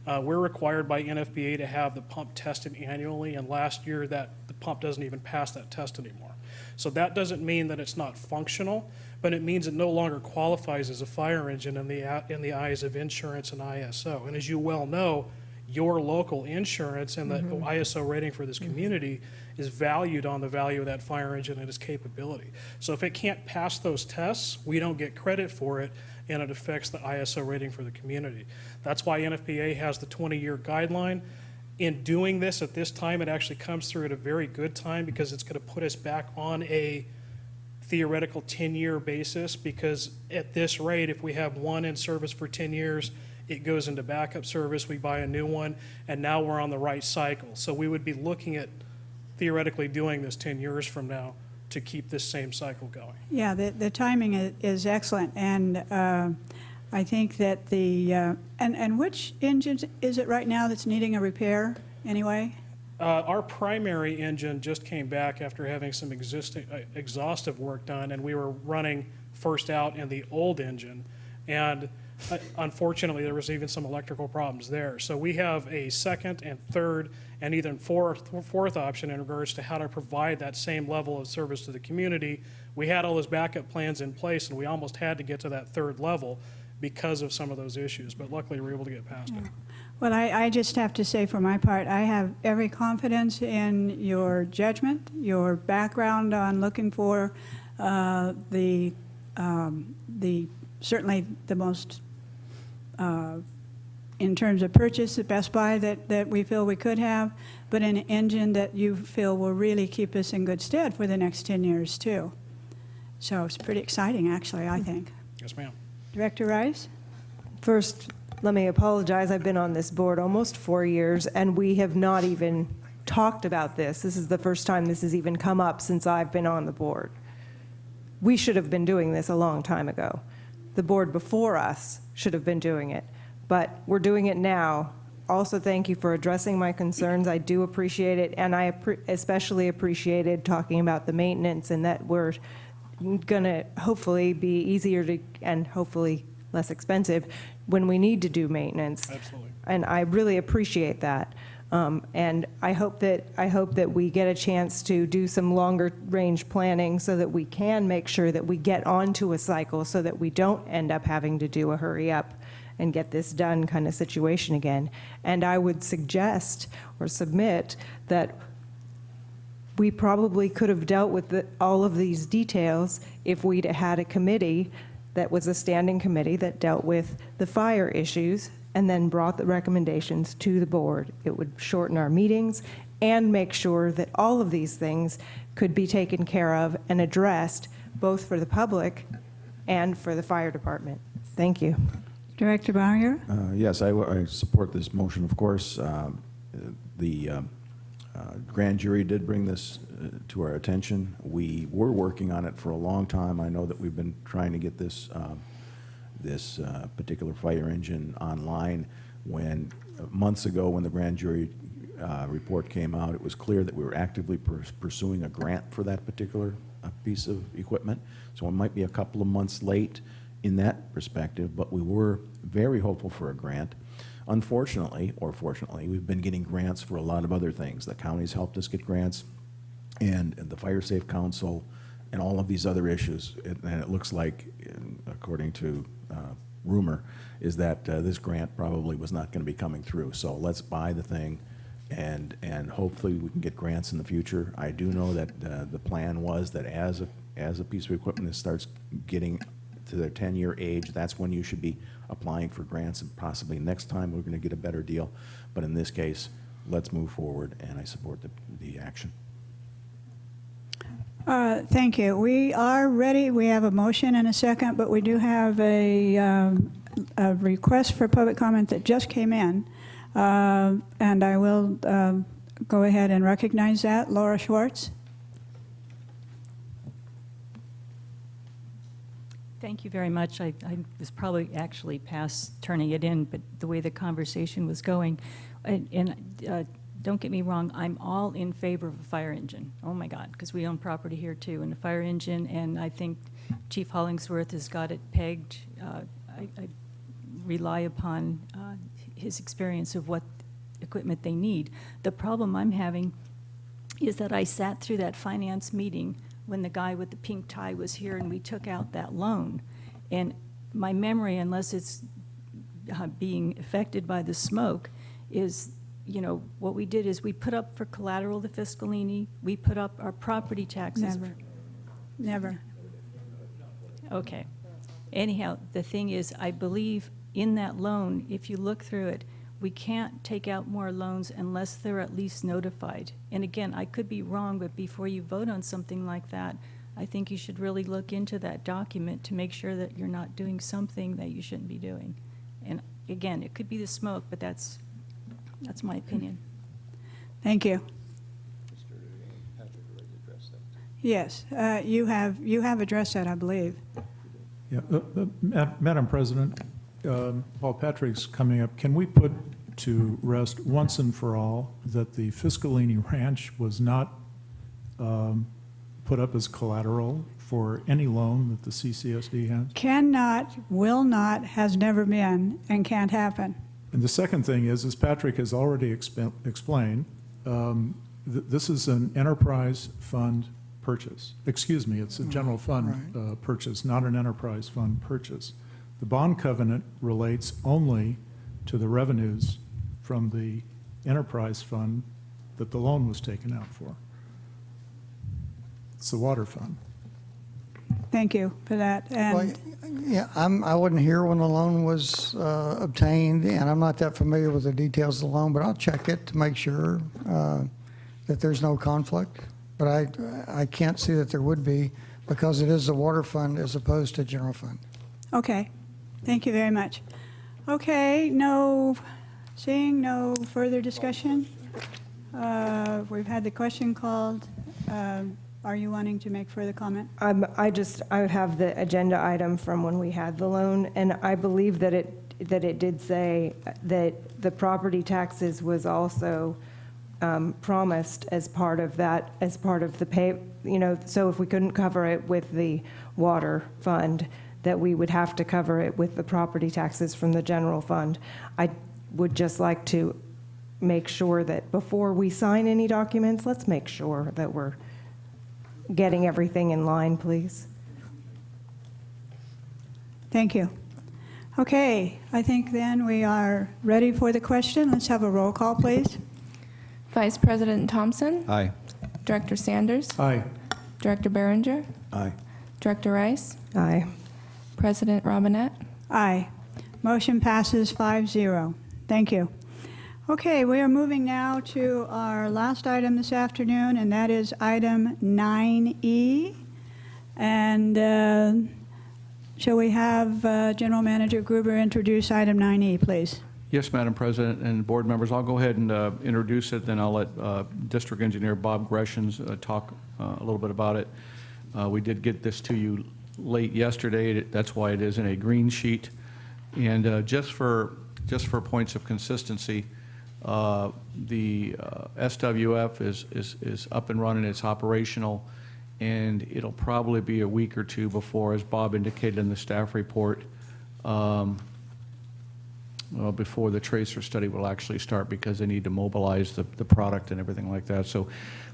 We're required by NFPA to have the pump tested annually, and last year the pump doesn't even pass that test anymore. So that doesn't mean that it's not functional, but it means it no longer qualifies as a fire engine in the eyes of insurance and ISO. And as you well know, your local insurance and the ISO rating for this community is valued on the value of that fire engine and its capability. So if it can't pass those tests, we don't get credit for it, and it affects the ISO rating for the community. That's why NFPA has the 20-year guideline. In doing this at this time, it actually comes through at a very good time, because it's going to put us back on a theoretical 10-year basis, because at this rate, if we have one in service for 10 years, it goes into backup service, we buy a new one, and now we're on the right cycle. So we would be looking at theoretically doing this 10 years from now to keep this same cycle going. Yeah, the timing is excellent, and I think that and which engine is it right now that's needing a repair anyway? Our primary engine just came back after having some exhaustive work done, and we were running first out in the old engine, and unfortunately there was even some electrical problems there. So we have a second and third and even fourth option in regards to how to provide that same level of service to the community. We had all those backup plans in place, and we almost had to get to that third level because of some of those issues, but luckily we were able to get past it. Well, I just have to say for my part, I have every confidence in your judgment, your background on looking for certainly the most, in terms of purchase, the best buy that we feel we could have, but an engine that you feel will really keep us in good stead for the next 10 years too. So it's pretty exciting, actually, I think. Yes, ma'am. Director Rice? First, let me apologize. I've been on this board almost 4 years, and we have not even talked about this. This is the first time this has even come up since I've been on the board. We should have been doing this a long time ago. The board before us should have been doing it, but we're doing it now. Also, thank you for addressing my concerns. I do appreciate it, and I especially appreciated talking about the maintenance, and that we're going to hopefully be easier to, and hopefully less expensive when we need to do maintenance. Absolutely. And I really appreciate that. And I hope that we get a chance to do some longer range planning so that we can make sure that we get onto a cycle so that we don't end up having to do a hurry up and get this done kind of situation again. And I would suggest or submit that we probably could have dealt with all of these details if we'd had a committee that was a standing committee that dealt with the fire issues and then brought the recommendations to the board. It would shorten our meetings and make sure that all of these things could be taken care of and addressed both for the public and for the fire department. Thank you. Director Bauer? Yes, I support this motion, of course. The grand jury did bring this to our attention. We were working on it for a long time. I know that we've been trying to get this particular fire engine online. When months ago, when the grand jury report came out, it was clear that we were actively pursuing a grant for that particular piece of equipment. So it might be a couple of months late in that perspective, but we were very hopeful for a grant. Unfortunately, or fortunately, we've been getting grants for a lot of other things. The county's helped us get grants, and the Fire Safe Council, and all of these other issues. And it looks like, according to rumor, is that this grant probably was not going to be coming through. So let's buy the thing, and hopefully we can get grants in the future. I do know that the plan was that as a piece of equipment that starts getting to their 10-year age, that's when you should be applying for grants, and possibly next time we're going to get a better deal. But in this case, let's move forward, and I support the action. Thank you. We are ready. We have a motion and a second, but we do have a request for public comment that just came in. And I will go ahead and recognize that. Laura Schwartz. Thank you very much. I was probably actually past turning it in, but the way the conversation was going, and don't get me wrong, I'm all in favor of a fire engine. Oh my God, because we own property here too, and a fire engine, and I think Chief Hollingsworth has got it pegged. I rely upon his experience of what equipment they need. The problem I'm having is that I sat through that finance meeting when the guy with the pink tie was here and we took out that loan. And my memory, unless it's being affected by the smoke, is, you know, what we did is we put up for collateral the Fiscalini, we put up our property taxes. Never. Okay. Anyhow, the thing is, I believe in that loan, if you look through it, we can't take out more loans unless they're at least notified. And again, I could be wrong, but before you vote on something like that, I think you should really look into that document to make sure that you're not doing something that you shouldn't be doing. And again, it could be the smoke, but that's my opinion. Thank you. Yes, you have addressed that, I believe. Yeah, Madam President, Paul Patrick's coming up. Can we put to rest once and for all that the Fiscalini Ranch was not put up as collateral for any loan that the CCSD has? Cannot, will not, has never been, and can't happen. And the second thing is, as Patrick has already explained, this is an enterprise fund purchase. Excuse me, it's a general fund purchase, not an enterprise fund purchase. The bond covenant relates only to the revenues from the enterprise fund that the loan was taken out for. It's the water fund. Thank you for that. And Yeah, I wasn't here when the loan was obtained, and I'm not that familiar with the details of the loan, but I'll check it to make sure that there's no conflict. But I can't see that there would be, because it is the water fund as opposed to general fund. okay, thank you very much. Okay, seeing no further discussion. We've had the question called. Are you wanting to make further comment? I have the agenda item from when we had the loan, and I believe that it did say that the property taxes was also promised as part of that, as part of the pay, so if we couldn't cover it with the water fund, that we would have to cover it with the property taxes from the general fund. I would just like to make sure that before we sign any documents, let's make sure that we're getting everything in line, please. Thank you. Okay, I think then we are ready for the question. Let's have a roll call, please. Vice President Thompson? Aye. Director Sanders? Aye. Director Behringer? Aye. Director Rice? Aye. President Robinette? Aye. Motion passes 5-0. Thank you. Okay, we are moving now to our last item this afternoon, and that is item 9E. And shall we have General Manager Gruber introduce item 9E, please? Yes, Madam President and board members, I'll go ahead and introduce it, then I'll let District Engineer Bob Greshams talk a little bit about it. We did get this to you late yesterday. That's why it is in a green sheet. And just for points of consistency, the SWF is up and running, it's operational, and it'll probably be a week or two before, as Bob indicated in the staff report, before the tracer study will actually start, because they need to mobilize the product and everything like that. So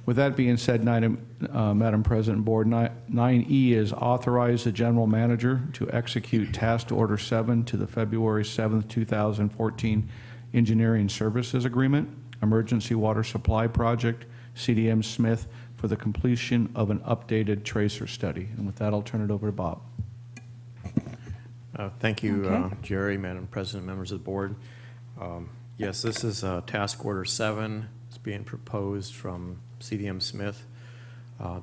with that being said, Madam President, Board, 9E is authorize the General Manager to execute Task Order 7 to the February 7th, 2014 Engineering Services Agreement, Emergency Water Supply Project, CDM Smith, for the completion of an updated tracer study. And with that, I'll turn it over to Bob. Thank you, Okay. Jerry, Madam President, members of the board. Yes, this is Task Order 7. It's being proposed from CDM Smith.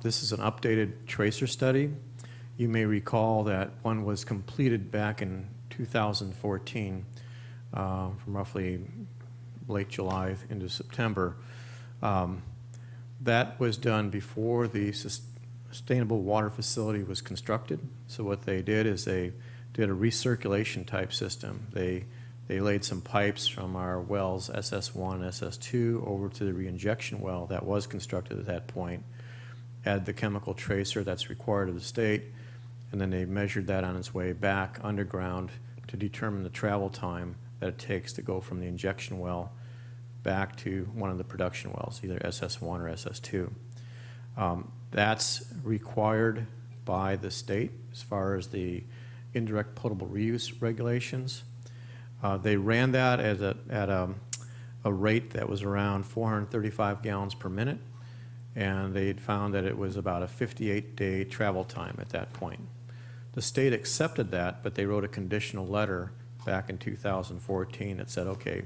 This is an updated tracer study. You may recall that one was completed back in 2014, from roughly late July into September. That was done before the sustainable water facility was constructed. So what they did is they did a recirculation type system. They laid some pipes from our wells SS1 and SS2 over to the reinjection well that was constructed at that point, add the chemical tracer that's required of the state, and then they measured that on its way back underground to determine the travel time that it takes to go from the injection well back to one of the production wells, either SS1 or SS2. That's required by the state as far as the indirect potable reuse regulations. They ran that at a rate that was around 435 gallons per minute, and they'd found that it was about a 58-day travel time at that point. The state accepted that, but they wrote a conditional letter back in 2014 that said, okay,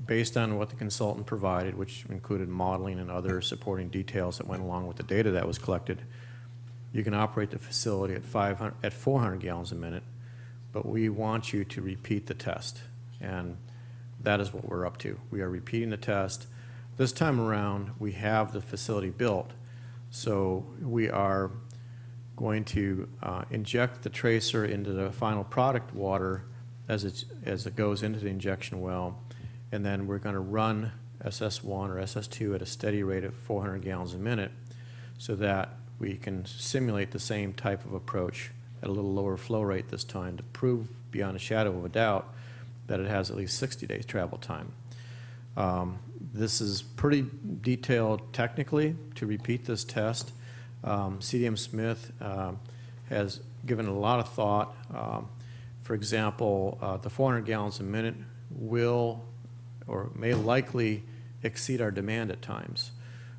based on what the consultant provided, which included modeling and other supporting details that went along with the data that was collected, you can operate the facility at 400 gallons a minute, but we want you to repeat the test. And that is what we're up to. We are repeating the test. This time around, we have the facility built, so we are going to inject the tracer into the final product water as it goes into the injection well, and then we're going to run SS1 or SS2 at a steady rate of 400 gallons a minute so that we can simulate the same type of approach at a little lower flow rate this time to prove beyond a shadow of a doubt that it has at least 60 days travel time. This is pretty detailed technically to repeat this test. CDM Smith has given a lot of thought. For example, the 400 gallons a minute will or may likely exceed our demand at times.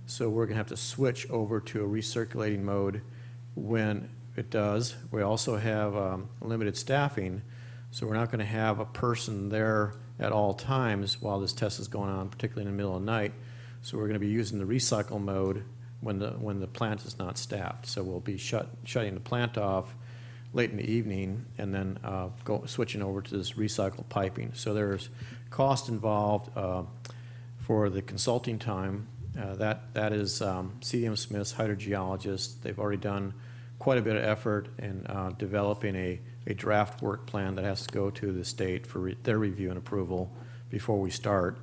So we're going to have to switch over to a recirculating mode when it does. We also have limited staffing, so we're not going to have a person there at all times while this test is going on, particularly in the middle of the night. So we're going to be using the recycle mode when the plant is not staffed. So we'll be shutting the plant off late in the evening and then switching over to this recycled piping. So there's cost involved for the consulting time. That is CDM Smith's hydrogeologist. They've already done quite a bit of effort in developing a draft work plan that has to go to the state for their review and approval before we start.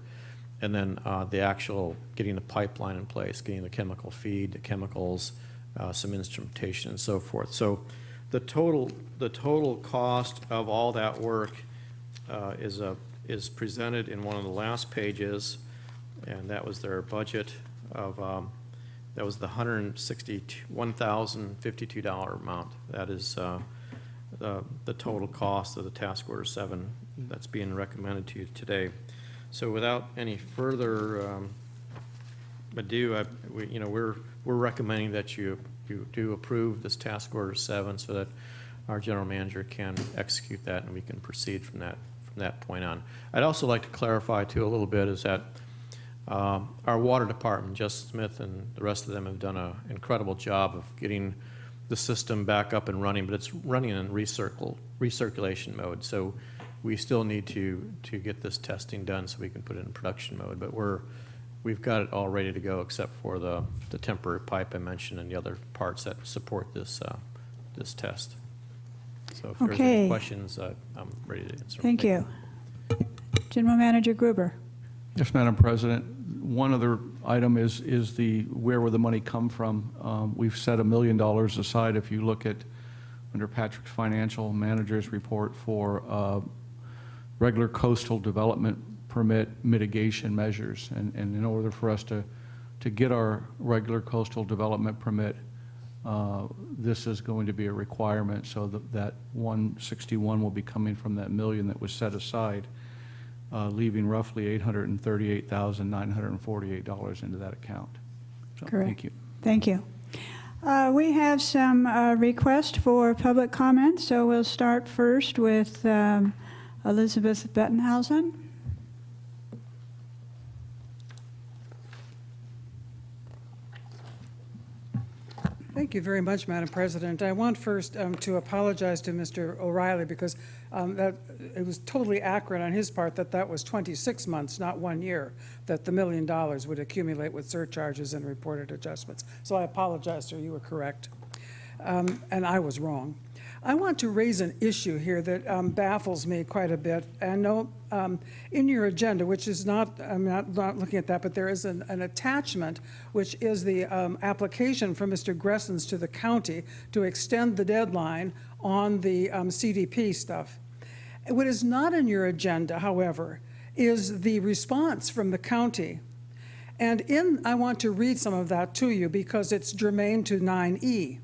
And then the actual getting the pipeline in place, getting the chemical feed, the chemicals, some instrumentation and so forth. So the total cost of all that work is presented in one of the last pages, and that was their budget of that was the $161,052 amount. That is the total cost of the task order 7 that's being recommended to you today. So without any further ado, we're recommending that you do approve this task order 7 so that our general manager can execute that and we can proceed from that point on. I'd also like to clarify too a little bit is that our water department, Justice Smith and the rest of them have done an incredible job of getting the system back up and running, but it's running in recirculation mode. So we still need to get this testing done so we can put it in production mode. But we've got it all ready to go except for the temporary pipe I mentioned and the other parts that support this test. So if there's any questions, I'm ready to answer. Thank you. General Manager Gruber. Yes, Madam President. One other item is where will the money come from? We've set $1 million aside. If you look at under Patrick's financial manager's report for regular coastal development permit mitigation measures, and in order for us to get our regular coastal development permit, this is going to be a requirement. So that 161 will be coming from that $1 million that was set aside. Leaving roughly $838,948 into that account. So, Correct. Thank you. Thank you. We have some requests for public comment, so we'll start first with Elizabeth Bettenhausen. Thank you very much, Madam President. I want first to apologize to Mr. O'Reilly because it was totally accurate on his part that was 26 months, not 1 year, that the $1 million would accumulate with surcharges and reported adjustments. So I apologize, sir. You were correct. And I was wrong. I want to raise an issue here that baffles me quite a bit. I know in your agenda, which is not, I'm not looking at that, but there is an attachment, which is the application from Mr. Gressens to the county to extend the deadline on the CDP stuff. What is not in your agenda, however, is the response from the county. And I want to read some of that to you because it's germane to 9E.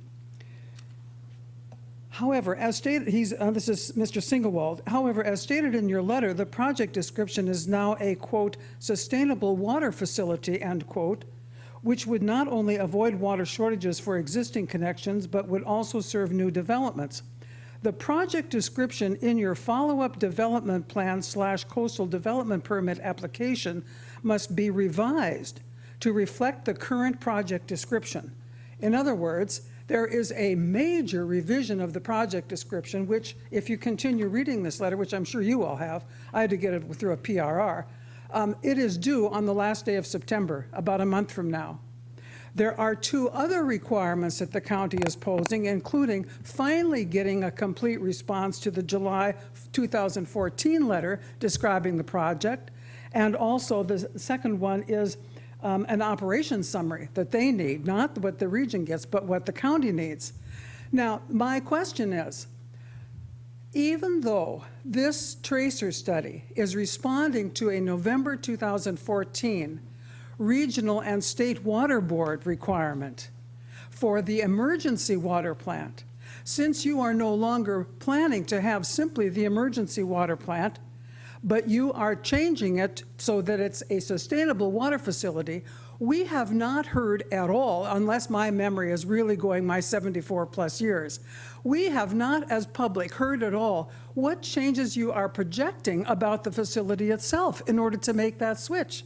However, as stated, this is Mr. Singlewald. However, as stated in your letter, the project description is now a, quote, sustainable water facility, end quote, which would not only avoid water shortages for existing connections, but would also serve new developments. The project description in your follow-up development plan / coastal development permit application must be revised to reflect the current project description. In other words, there is a major revision of the project description, which, if you continue reading this letter, which I'm sure you all have, I had to get it through a PRR, it is due on the last day of September, about a month from now. There are 2 other requirements that the county is posing, including finally getting a complete response to the July 2014 letter describing the project, and also the second one is an operations summary that they need, not what the region gets, but what the county needs. Now, my question is, even though this tracer study is responding to a November 2014 regional and state water board requirement for the emergency water plant, since you are no longer planning to have simply the emergency water plant, but you are changing it so that it's a sustainable water facility, we have not heard at all, unless my memory is really going my 74 plus years, we have not as public heard at all what changes you are projecting about the facility itself in order to make that switch.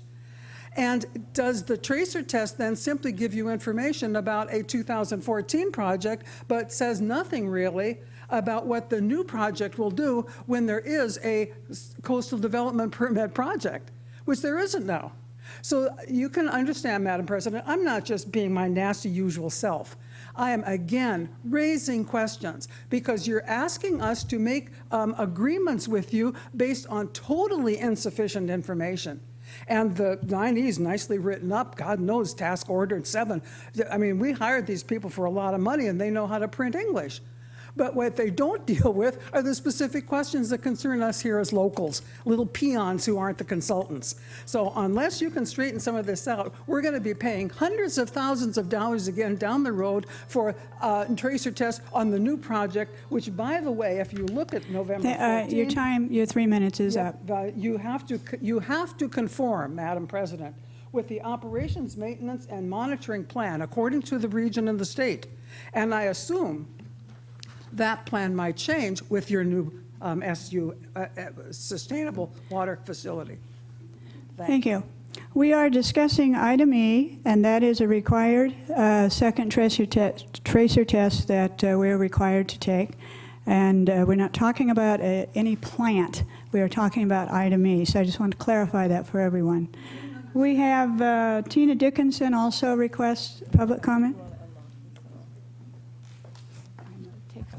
And does the tracer test then simply give you information about a 2014 project, but says nothing really about what the new project will do when there is a coastal development permit project, which there isn't now? So you can understand, Madam President, I'm not just being my nasty usual self. I am, again, raising questions because you're asking us to make agreements with you based on totally insufficient information. And the 9E is nicely written up. God knows, task ordered 7. I mean, we hired these people for a lot of money, and they know how to print English. But what they don't deal with are the specific questions that concern us here as locals, little peons who aren't the consultants. So unless you can straighten some of this out, we're going to be paying hundreds of thousands of dollars again down the road for tracer tests on the new project, which, by the way, if you look at November 14, your 3 minutes is up. You have to conform, Madam President, with the operations, maintenance, and monitoring plan according to the region and the state. And I assume that plan might change with your new sustainable water facility. Thank you. We are discussing item E, and that is a required second tracer test that we're required to take. And we're not talking about any plant. We are talking about item E. So I just want to clarify that for everyone. We have Tina Dickinson also requests public comment.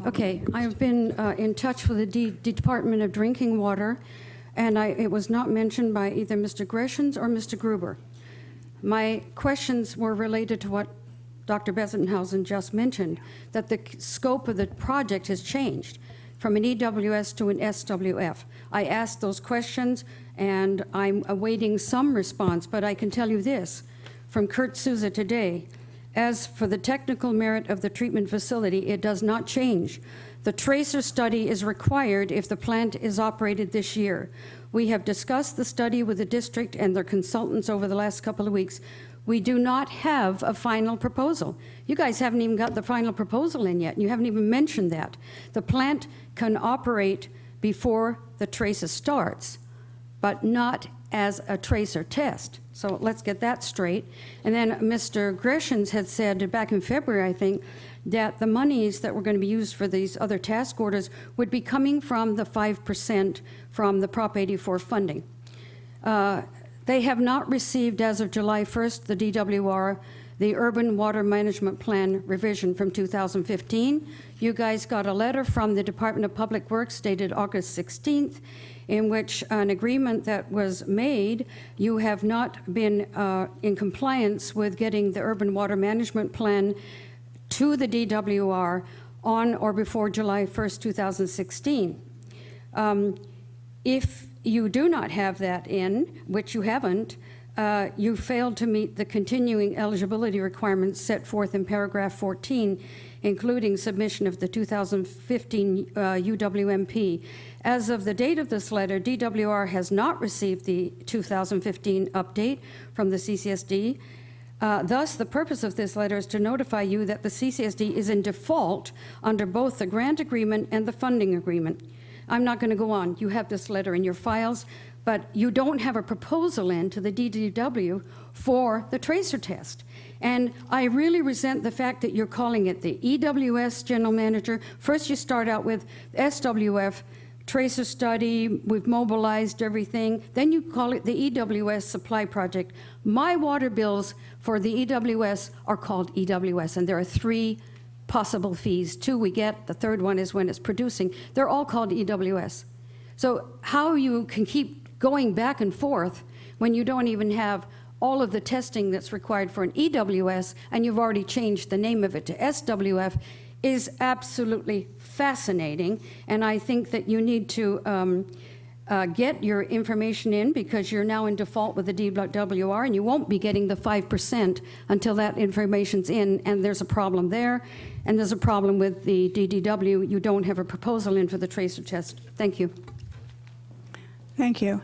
Okay, I've been in touch with the Department of Drinking Water, and it was not mentioned by either Mr. Greshens or Mr. Gruber. My questions were related to what Dr. Bessenhausen just mentioned, that the scope of the project has changed from an EWS to an SWF. I asked those questions, and I'm awaiting some response, but I can tell you this from Kurt Souza today. As for the technical merit of the treatment facility, it does not change. The tracer study is required if the plant is operated this year. We have discussed the study with the district and their consultants over the last couple of weeks. We do not have a final proposal. You guys haven't even got the final proposal in yet, and you haven't even mentioned that. The plant can operate before the tracer starts, but not as a tracer test. So let's get that straight. And then Mr. Greshams had said back in February, I think, that the monies that were going to be used for these other task orders would be coming from the 5% from the Prop 84 funding. They have not received, as of July 1st, the DWR, the Urban Water Management Plan revision from 2015. You guys got a letter from the Department of Public Works dated August 16th, in which an agreement that was made. You have not been in compliance with getting the Urban Water Management Plan to the DWR on or before July 1st, 2016. If you do not have that in, which you haven't, you failed to meet the continuing eligibility requirements set forth in paragraph 14, including submission of the 2015 UWMP. As of the date of this letter, DWR has not received the 2015 update from the CCSD. Thus, the purpose of this letter is to notify you that the CCSD is in default under both the grant agreement and the funding agreement. I'm not going to go on. You have this letter in your files, but you don't have a proposal in to the DDW for the tracer test. And I really resent the fact that you're calling it the EWS General Manager. First you start out with SWF, tracer study, we've mobilized everything. Then you call it the EWS Supply Project. My water bills for the EWS are called EWS, and there are 3 possible fees. 2 we get, the 3rd one is when it's producing. They're all called EWS. So how you can keep going back and forth when you don't even have all of the testing that's required for an EWS, and you've already changed the name of it to SWF, is absolutely fascinating. And I think that you need to get your information in, because you're now in default with the DWR, and you won't be getting the 5% until that information's in, and there's a problem there, and there's a problem with the DDW. You don't have a proposal in for the tracer test. Thank you. Thank you.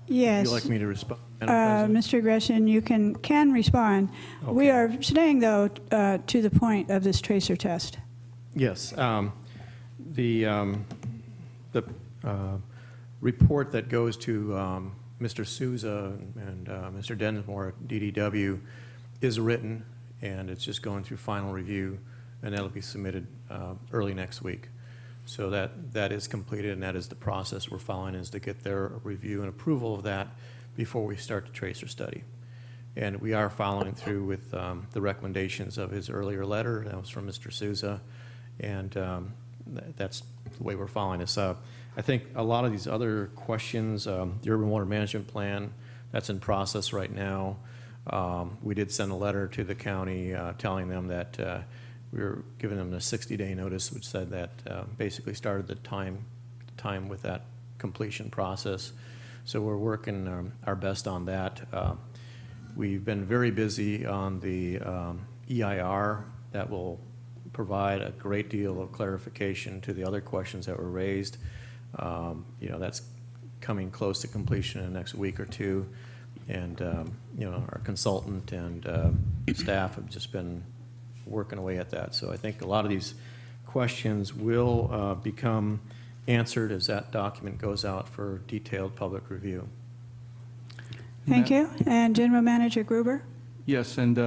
Yes. Would you like me to respond, Madam President? Mr. Gresham, you can respond. Okay. We are staying, though, to the point of this tracer test. Yes. The report that goes to Mr. Souza and Mr. Densmore at DDW is written, and it's just going through final review, and that'll be submitted early next week. So that is completed, and that is the process we're following, is to get their review and approval of that before we start the tracer study. And we are following through with the recommendations of his earlier letter. That was from Mr. Souza, and that's the way we're following this. I think a lot of these other questions, the Urban Water Management Plan, that's in process right now. We did send a letter to the county telling them that we were giving them a 60-day notice, which said that basically started the time with that completion process. So we're working our best on that. We've been very busy on the EIR. That will provide a great deal of clarification to the other questions that were raised. That's coming close to completion in the next week or 2. And, our consultant and staff have just been working away at that. So I think a lot of these questions will become answered as that document goes out for detailed public review. Thank you. And General Manager Gruber? Yes, and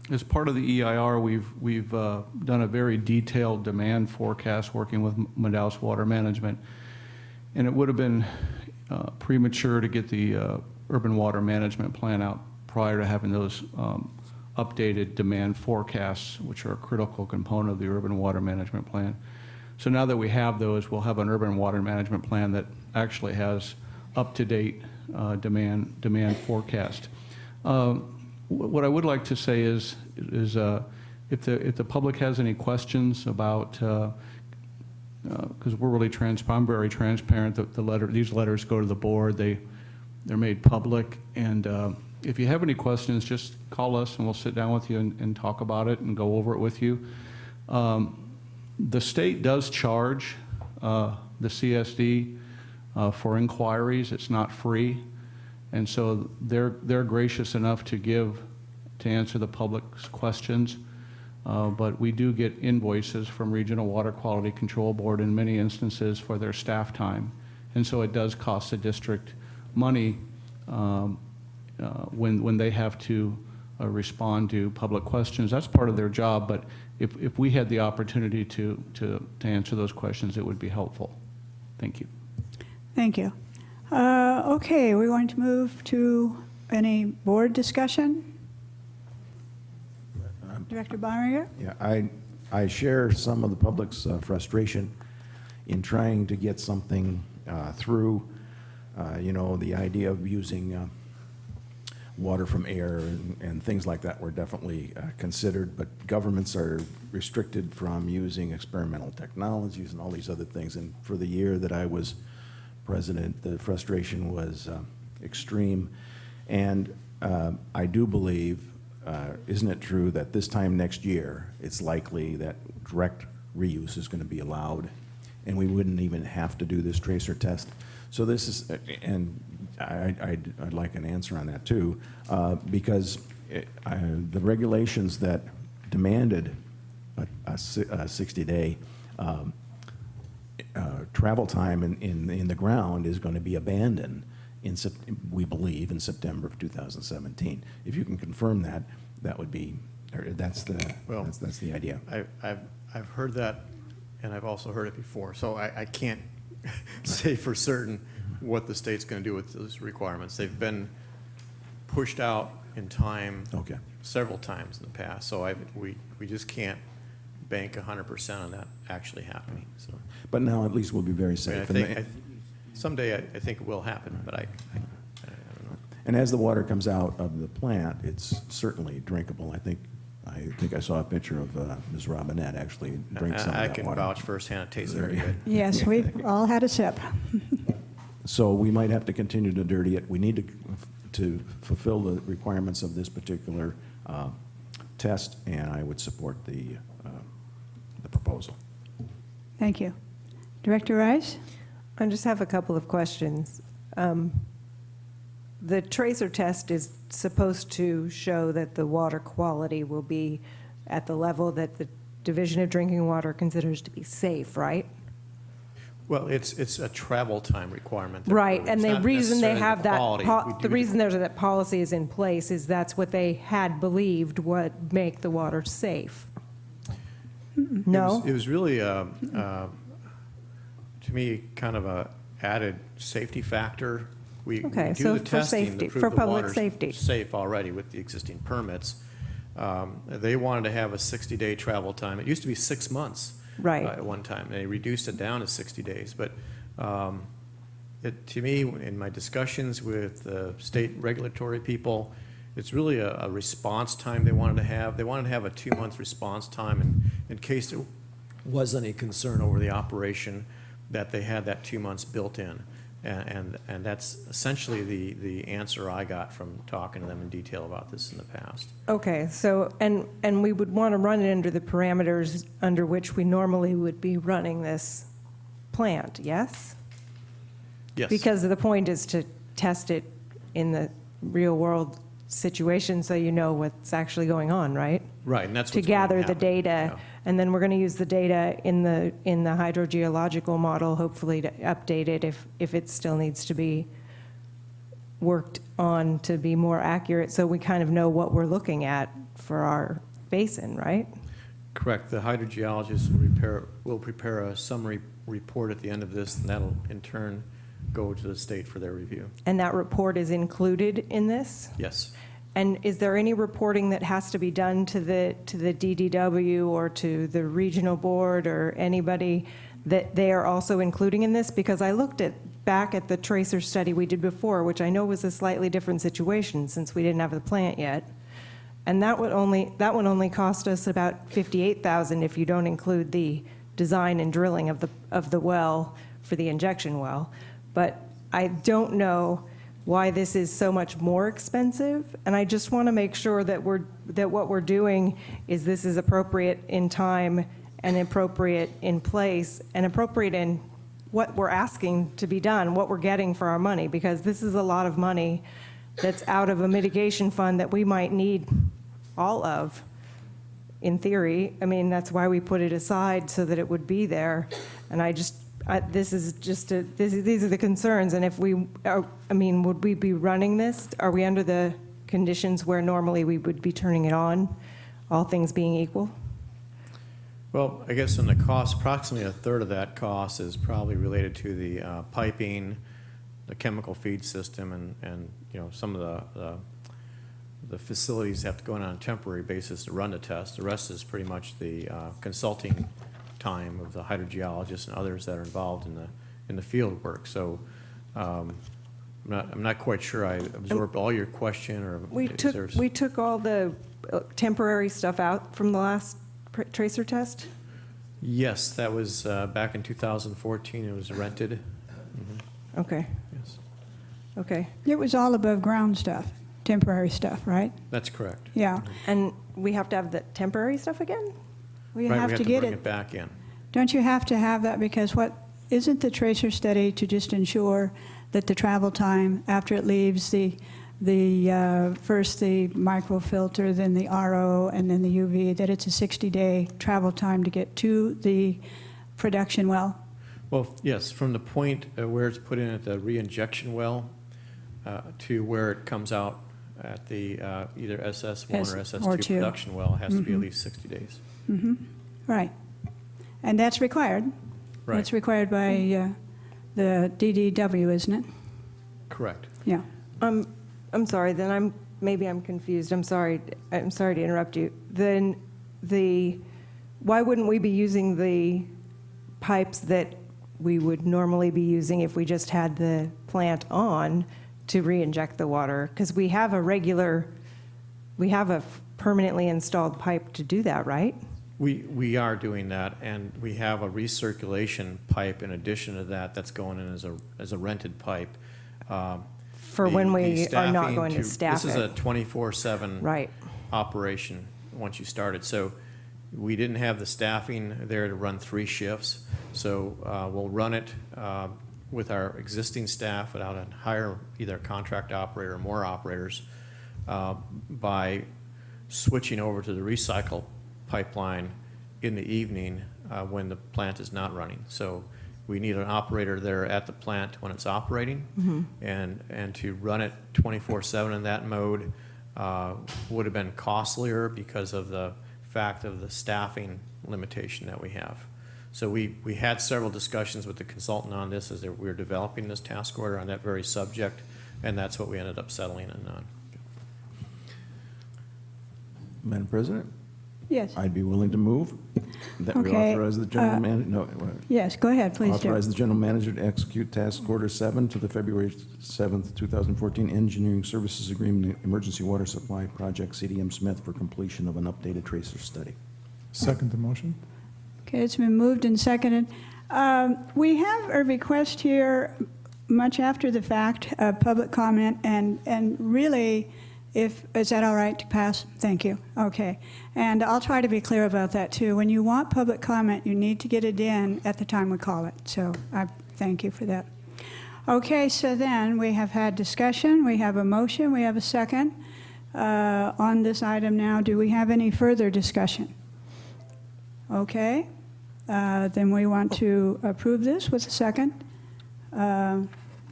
as part of the EIR, we've done a very detailed demand forecast working with Madaus Water Management, and it would have been premature to get the Urban Water Management Plan out prior to having those updated demand forecasts, which are a critical component of the Urban Water Management Plan. So now that we have those, we'll have an Urban Water Management Plan that actually has up-to-date demand forecast. What I would like to say is if the public has any questions about, because we're really I'm very transparent. These letters go to the board. They're made public, and if you have any questions, just call us and we'll sit down with you and talk about it and go over it with you. The state does charge the CSD for inquiries. It's not free. And so they're gracious enough to answer the public's questions. But we do get invoices from Regional Water Quality Control Board in many instances for their staff time. And so it does cost the district money when they have to respond to public questions. That's part of their job, but if we had the opportunity to answer those questions, it would be helpful. Thank you. Thank you. Okay, we're going to move to any board discussion. Director Bonrier? Yeah, I share some of the public's frustration in trying to get something through. You know, the idea of using water from air and things like that were definitely considered, but governments are restricted from using experimental technologies and all these other things. And for the year that I was president, the frustration was extreme. And I do believe, isn't it true that this time next year, it's likely that direct reuse is going to be allowed, and we wouldn't even have to do this tracer test? So this is, and I'd like an answer on that too, because the regulations that demanded a 60-day travel time in the ground is going to be abandoned we believe in September of 2017. If you can confirm that, that would be, that's the idea. I've heard that, and I've also heard it before, so I can't say for certain what the state's going to do with those requirements. They've been pushed out in time several times in the past, so we just can't bank 100% on that actually happening. So, but now at least we'll be very safe. Someday I think it will happen, but I don't know. And as the water comes out of the plant, it's certainly drinkable. I think I saw a picture of Ms. Robinette actually drink some of that water. I can vouch firsthand. It tastes very good. Yes, we've all had a sip. So we might have to continue to dirty it. We need to fulfill the requirements of this particular test, and I would support the proposal. Thank you. Director Rice? I just have a couple of questions. The tracer test is supposed to show that the water quality will be at the level that the Division of Drinking Water considers to be safe, right? Well, it's a travel time requirement. Right, and the reason they have that, the reason there's that policy is in place is that's what they had believed would make the water safe. No? It was really, to me, kind of a added safety factor. We do so the for testing safety, to prove for the public water's safety. safe already with the existing permits. They wanted to have a 60-day travel time. It used to be 6 months. Right. At one time. They reduced it down to 60 days. But to me, in my discussions with the state regulatory people, it's really a response time they wanted to have. They wanted to have a 2-month response time in case there was any concern over the operation, that they had that 2 months built in. And that's essentially the answer I got from talking to them in detail about this in the past. Okay, so, and we would want to run it under the parameters under which we normally would be running this plant, yes? Yes. Because the point is to test it in the real-world situation so you know what's actually going on, right? Right, and that's to what's going gather the happen. data, Yeah. and then we're going to use the data in the hydrogeological model, hopefully to update it if it still needs to be worked on to be more accurate, so we kind of know what we're looking at for our basin, right? Correct. The hydrogeologist will prepare a summary report at the end of this, and that'll in turn go to the state for their review. And that report is included in this? Yes. And is there any reporting that has to be done to the DDW or to the regional board or anybody that they are also including in this? Because I looked back at the tracer study we did before, which I know was a slightly different situation since we didn't have the plant yet. And that one only cost us about $58,000 if you don't include the design and drilling of the well for the injection well. But I don't know why this is so much more expensive, and I just want to make sure that what we're doing is this is appropriate in time and appropriate in place and appropriate in what we're asking to be done, what we're getting for our money, because this is a lot of money that's out of a mitigation fund that we might need all of, in theory. I mean, that's why we put it aside, so that it would be there. And this is just, these are the concerns, and if we, I mean, would we be running this? Are we under the conditions where normally we would be turning it on, all things being equal? Well, I guess in the cost, approximately a third of that cost is probably related to the piping, the chemical feed system, and you know, some of the facilities have to go in on a temporary basis to run the test. The rest is pretty much the consulting time of the hydrogeologists and others that are involved in the field work. So I'm not quite sure I absorbed all your question, or We took all the temporary stuff out from the last tracer test? Yes, that was back in 2014. It was rented. Mm-hmm. Okay. Yes, Okay. It was all above ground stuff, temporary stuff, right? that's correct. Yeah. And we have to have the temporary stuff again? We Right, have we have to to get bring it. it back in. Don't you have to have that, because what, isn't the tracer study to just ensure that the travel time after it leaves the first the microfilter, then the RO, and then the UV, that it's a 60-day travel time to get to the production well? Well, yes, from the point where it's put in at the reinjection well to where it comes out at the either SS1 or SS2 or two. production well, it has to be at least 60 days. Mm-hmm. Right. And that's required. Right. That's required by the DDW, isn't it? Correct. Yeah. I'm sorry, then maybe I'm confused. I'm sorry to interrupt you. Then why wouldn't we be using the pipes that we would normally be using if we just had the plant on to re-inject the water? Because we have a permanently installed pipe to do that, right? We are doing that, and we have a recirculation pipe in addition to that that's going in as a rented pipe. For when we are not staffing going to staff This is a it. 24/7 Right. operation once you start it. So we didn't have the staffing there to run 3 shifts. So we'll run it with our existing staff without a hire either a contract operator or more operators by switching over to the recycle pipeline in the evening when the plant is not running. So we need an operator there at the plant when it's operating, and to run it 24/7 in that mode would have been costlier because of the fact of the staffing limitation that we have. So we had several discussions with the consultant on this as we were developing this task order on that very subject, and that's what we ended up settling in on. Madam President? Yes. I'd be willing to move that we Okay, authorize the general manager, Yes, go ahead, please, Jim. authorize the general manager to execute task order 7 to the February 7th, 2014 engineering services agreement, emergency water supply project, CDM Smith, for completion of an updated tracer study. Second the motion. Okay, it's been moved and seconded. We have a request here, much after the fact, public comment, and really, is that all right to pass? Thank you. Okay. And I'll try to be clear about that, too. When you want public comment, you need to get it in at the time we call it. So I thank you for that. Okay, so then we have had discussion. We have a motion. We have a second on this item now. Do we have any further discussion? Okay. Then we want to approve this with a second.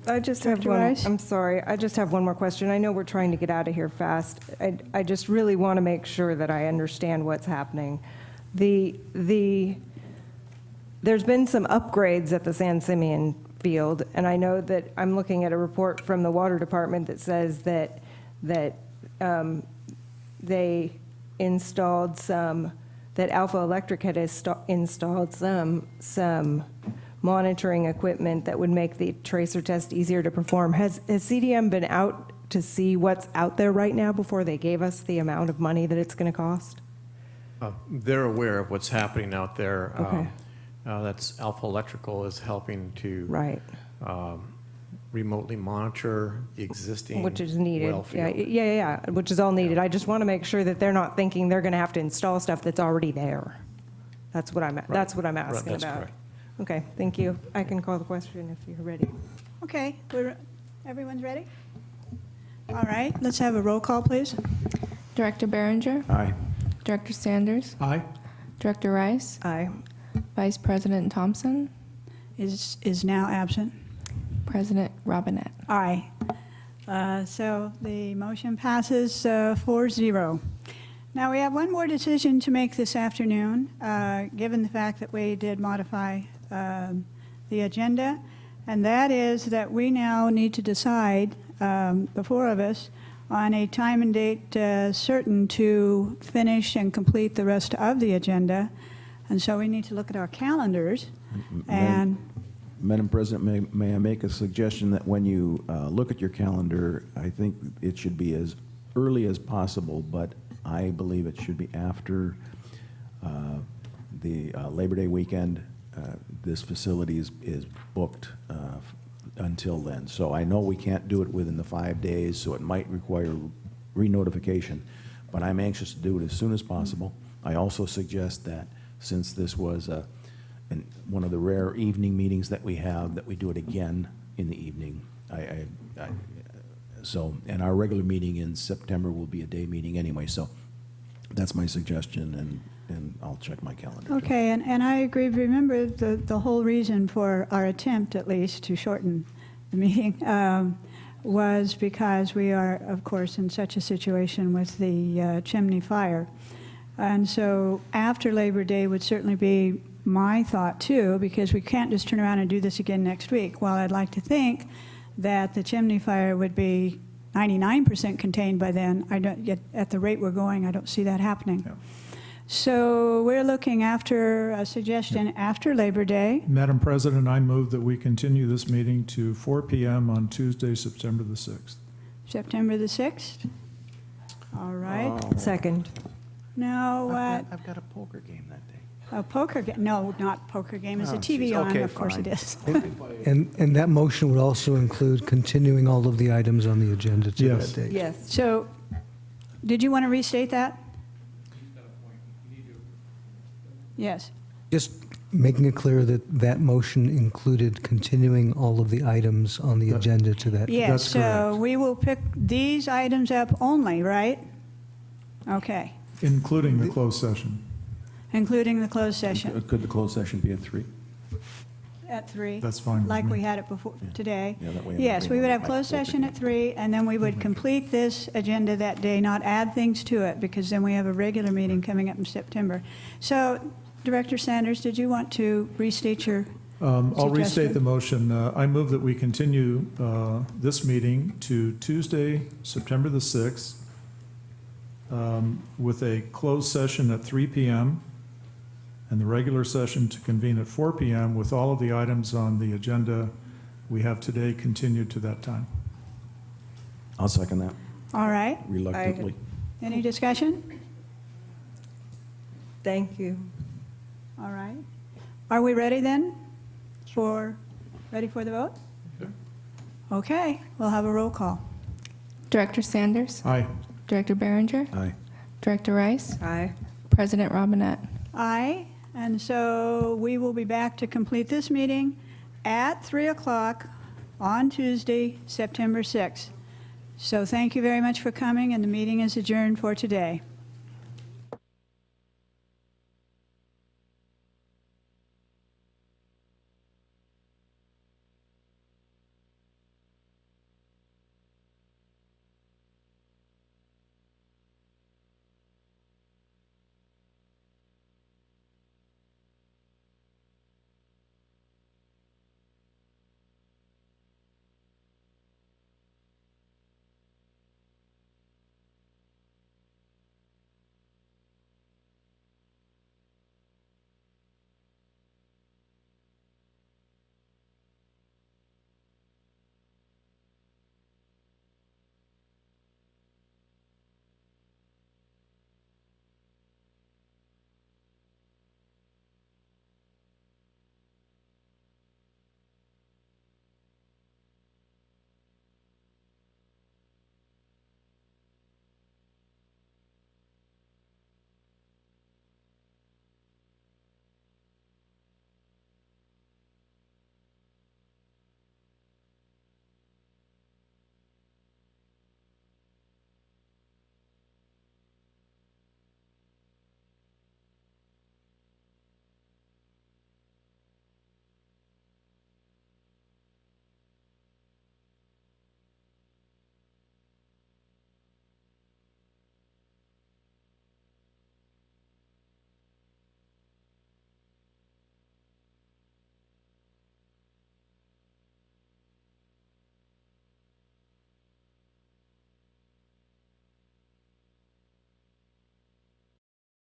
I just have Director one, Rice? I'm sorry, I just have one more question. I know we're trying to get out of here fast. I just really want to make sure that I understand what's happening. There's been some upgrades at the San Simeon field, and I know that I'm looking at a report from the water department that says that they installed some, that Alpha Electric had installed some monitoring equipment that would make the tracer test easier to perform. Has CDM been out to see what's out there right now before they gave us the amount of money that it's going to cost? They're aware of what's happening out there. Okay. That's Alpha Electrical is helping to Right. Remotely monitor the existing Which is needed. well Yeah, field. yeah, which is all needed. I just want to make sure that they're not thinking they're going to have to install stuff that's already there. That's what I'm asking That's about. correct. Okay, thank you. I can call the question if you're ready. Okay, everyone's ready? All right, let's have a roll call, please. Director Berenger, Aye. Director Sanders, Aye. Director Rice, Aye. Vice President Thompson, is now absent. President Robinette. Aye. So the motion passes 4-0. Now, we have one more decision to make this afternoon, given the fact that we did modify the agenda, and that is that we now need to decide, the four of us, on a time and date certain to finish and complete the rest of the agenda. And so we need to look at our calendars. And Madam President, may I make a suggestion that when you look at your calendar, I think it should be as early as possible, but I believe it should be after the Labor Day weekend. This facility is booked until then. So I know we can't do it within the 5 days, so it might require re-notification, but I'm anxious to do it as soon as possible. I also suggest that since this was one of the rare evening meetings that we have, that we do it again in the evening. And our regular meeting in September will be a day meeting anyway, so that's my suggestion, and I'll check my calendar. okay, and I agree. Remember, the whole reason for our attempt, at least, to shorten the meeting was because we are, of course, in such a situation with the chimney fire. And so after Labor Day would certainly be my thought, too, because we can't just turn around and do this again next week. While I'd like to think that the chimney fire would be 99% contained by then, I don't, yet at the rate we're going, I don't see that happening. Yeah. So we're looking after a suggestion after Labor Day. Madam President, I move that we continue this meeting to 4 p.m. on Tuesday, September the 6th. September the 6th. All right. Second. Now what? I've got a poker game that day. A poker game? No, not poker game. Is Oh, a TV geez. on? Okay, Of course fine. it is. And that motion would also include continuing all of the items on the agenda to Yes. that date. Yes. So, did you want to restate that? Yes. Just making it clear that that motion included continuing all of the items on the agenda to that. Yes, That's so correct. we will pick these items up only, right? Okay, Including the closed session. including the closed session Could the closed session be at 3? at 3. That's fine with Like me. we had it before, today. Yeah, that way I'm Yes, we would have agreeing closed with session at 3, and then we would complete this agenda that day, not add things to it, because then we have a regular meeting coming up in September. So, Director Sanders, did you want to restate your I'll restate suggestion? the motion. I move that we continue this meeting to Tuesday, September the 6th, with a closed session at 3 p.m. and the regular session to convene at 4 p.m. with all of the items on the agenda we have today continued to that time. I'll second that All right, reluctantly. any discussion? Thank you. All right. Are we ready then? Ready for the vote? Okay, we'll have a roll call. Director Sanders. Aye. Director Behringer. Aye. Director Rice. Aye. President Robinette. Aye, and so we will be back to complete this meeting at 3 o'clock on Tuesday, September 6th. So thank you very much for coming, and the meeting is adjourned for today.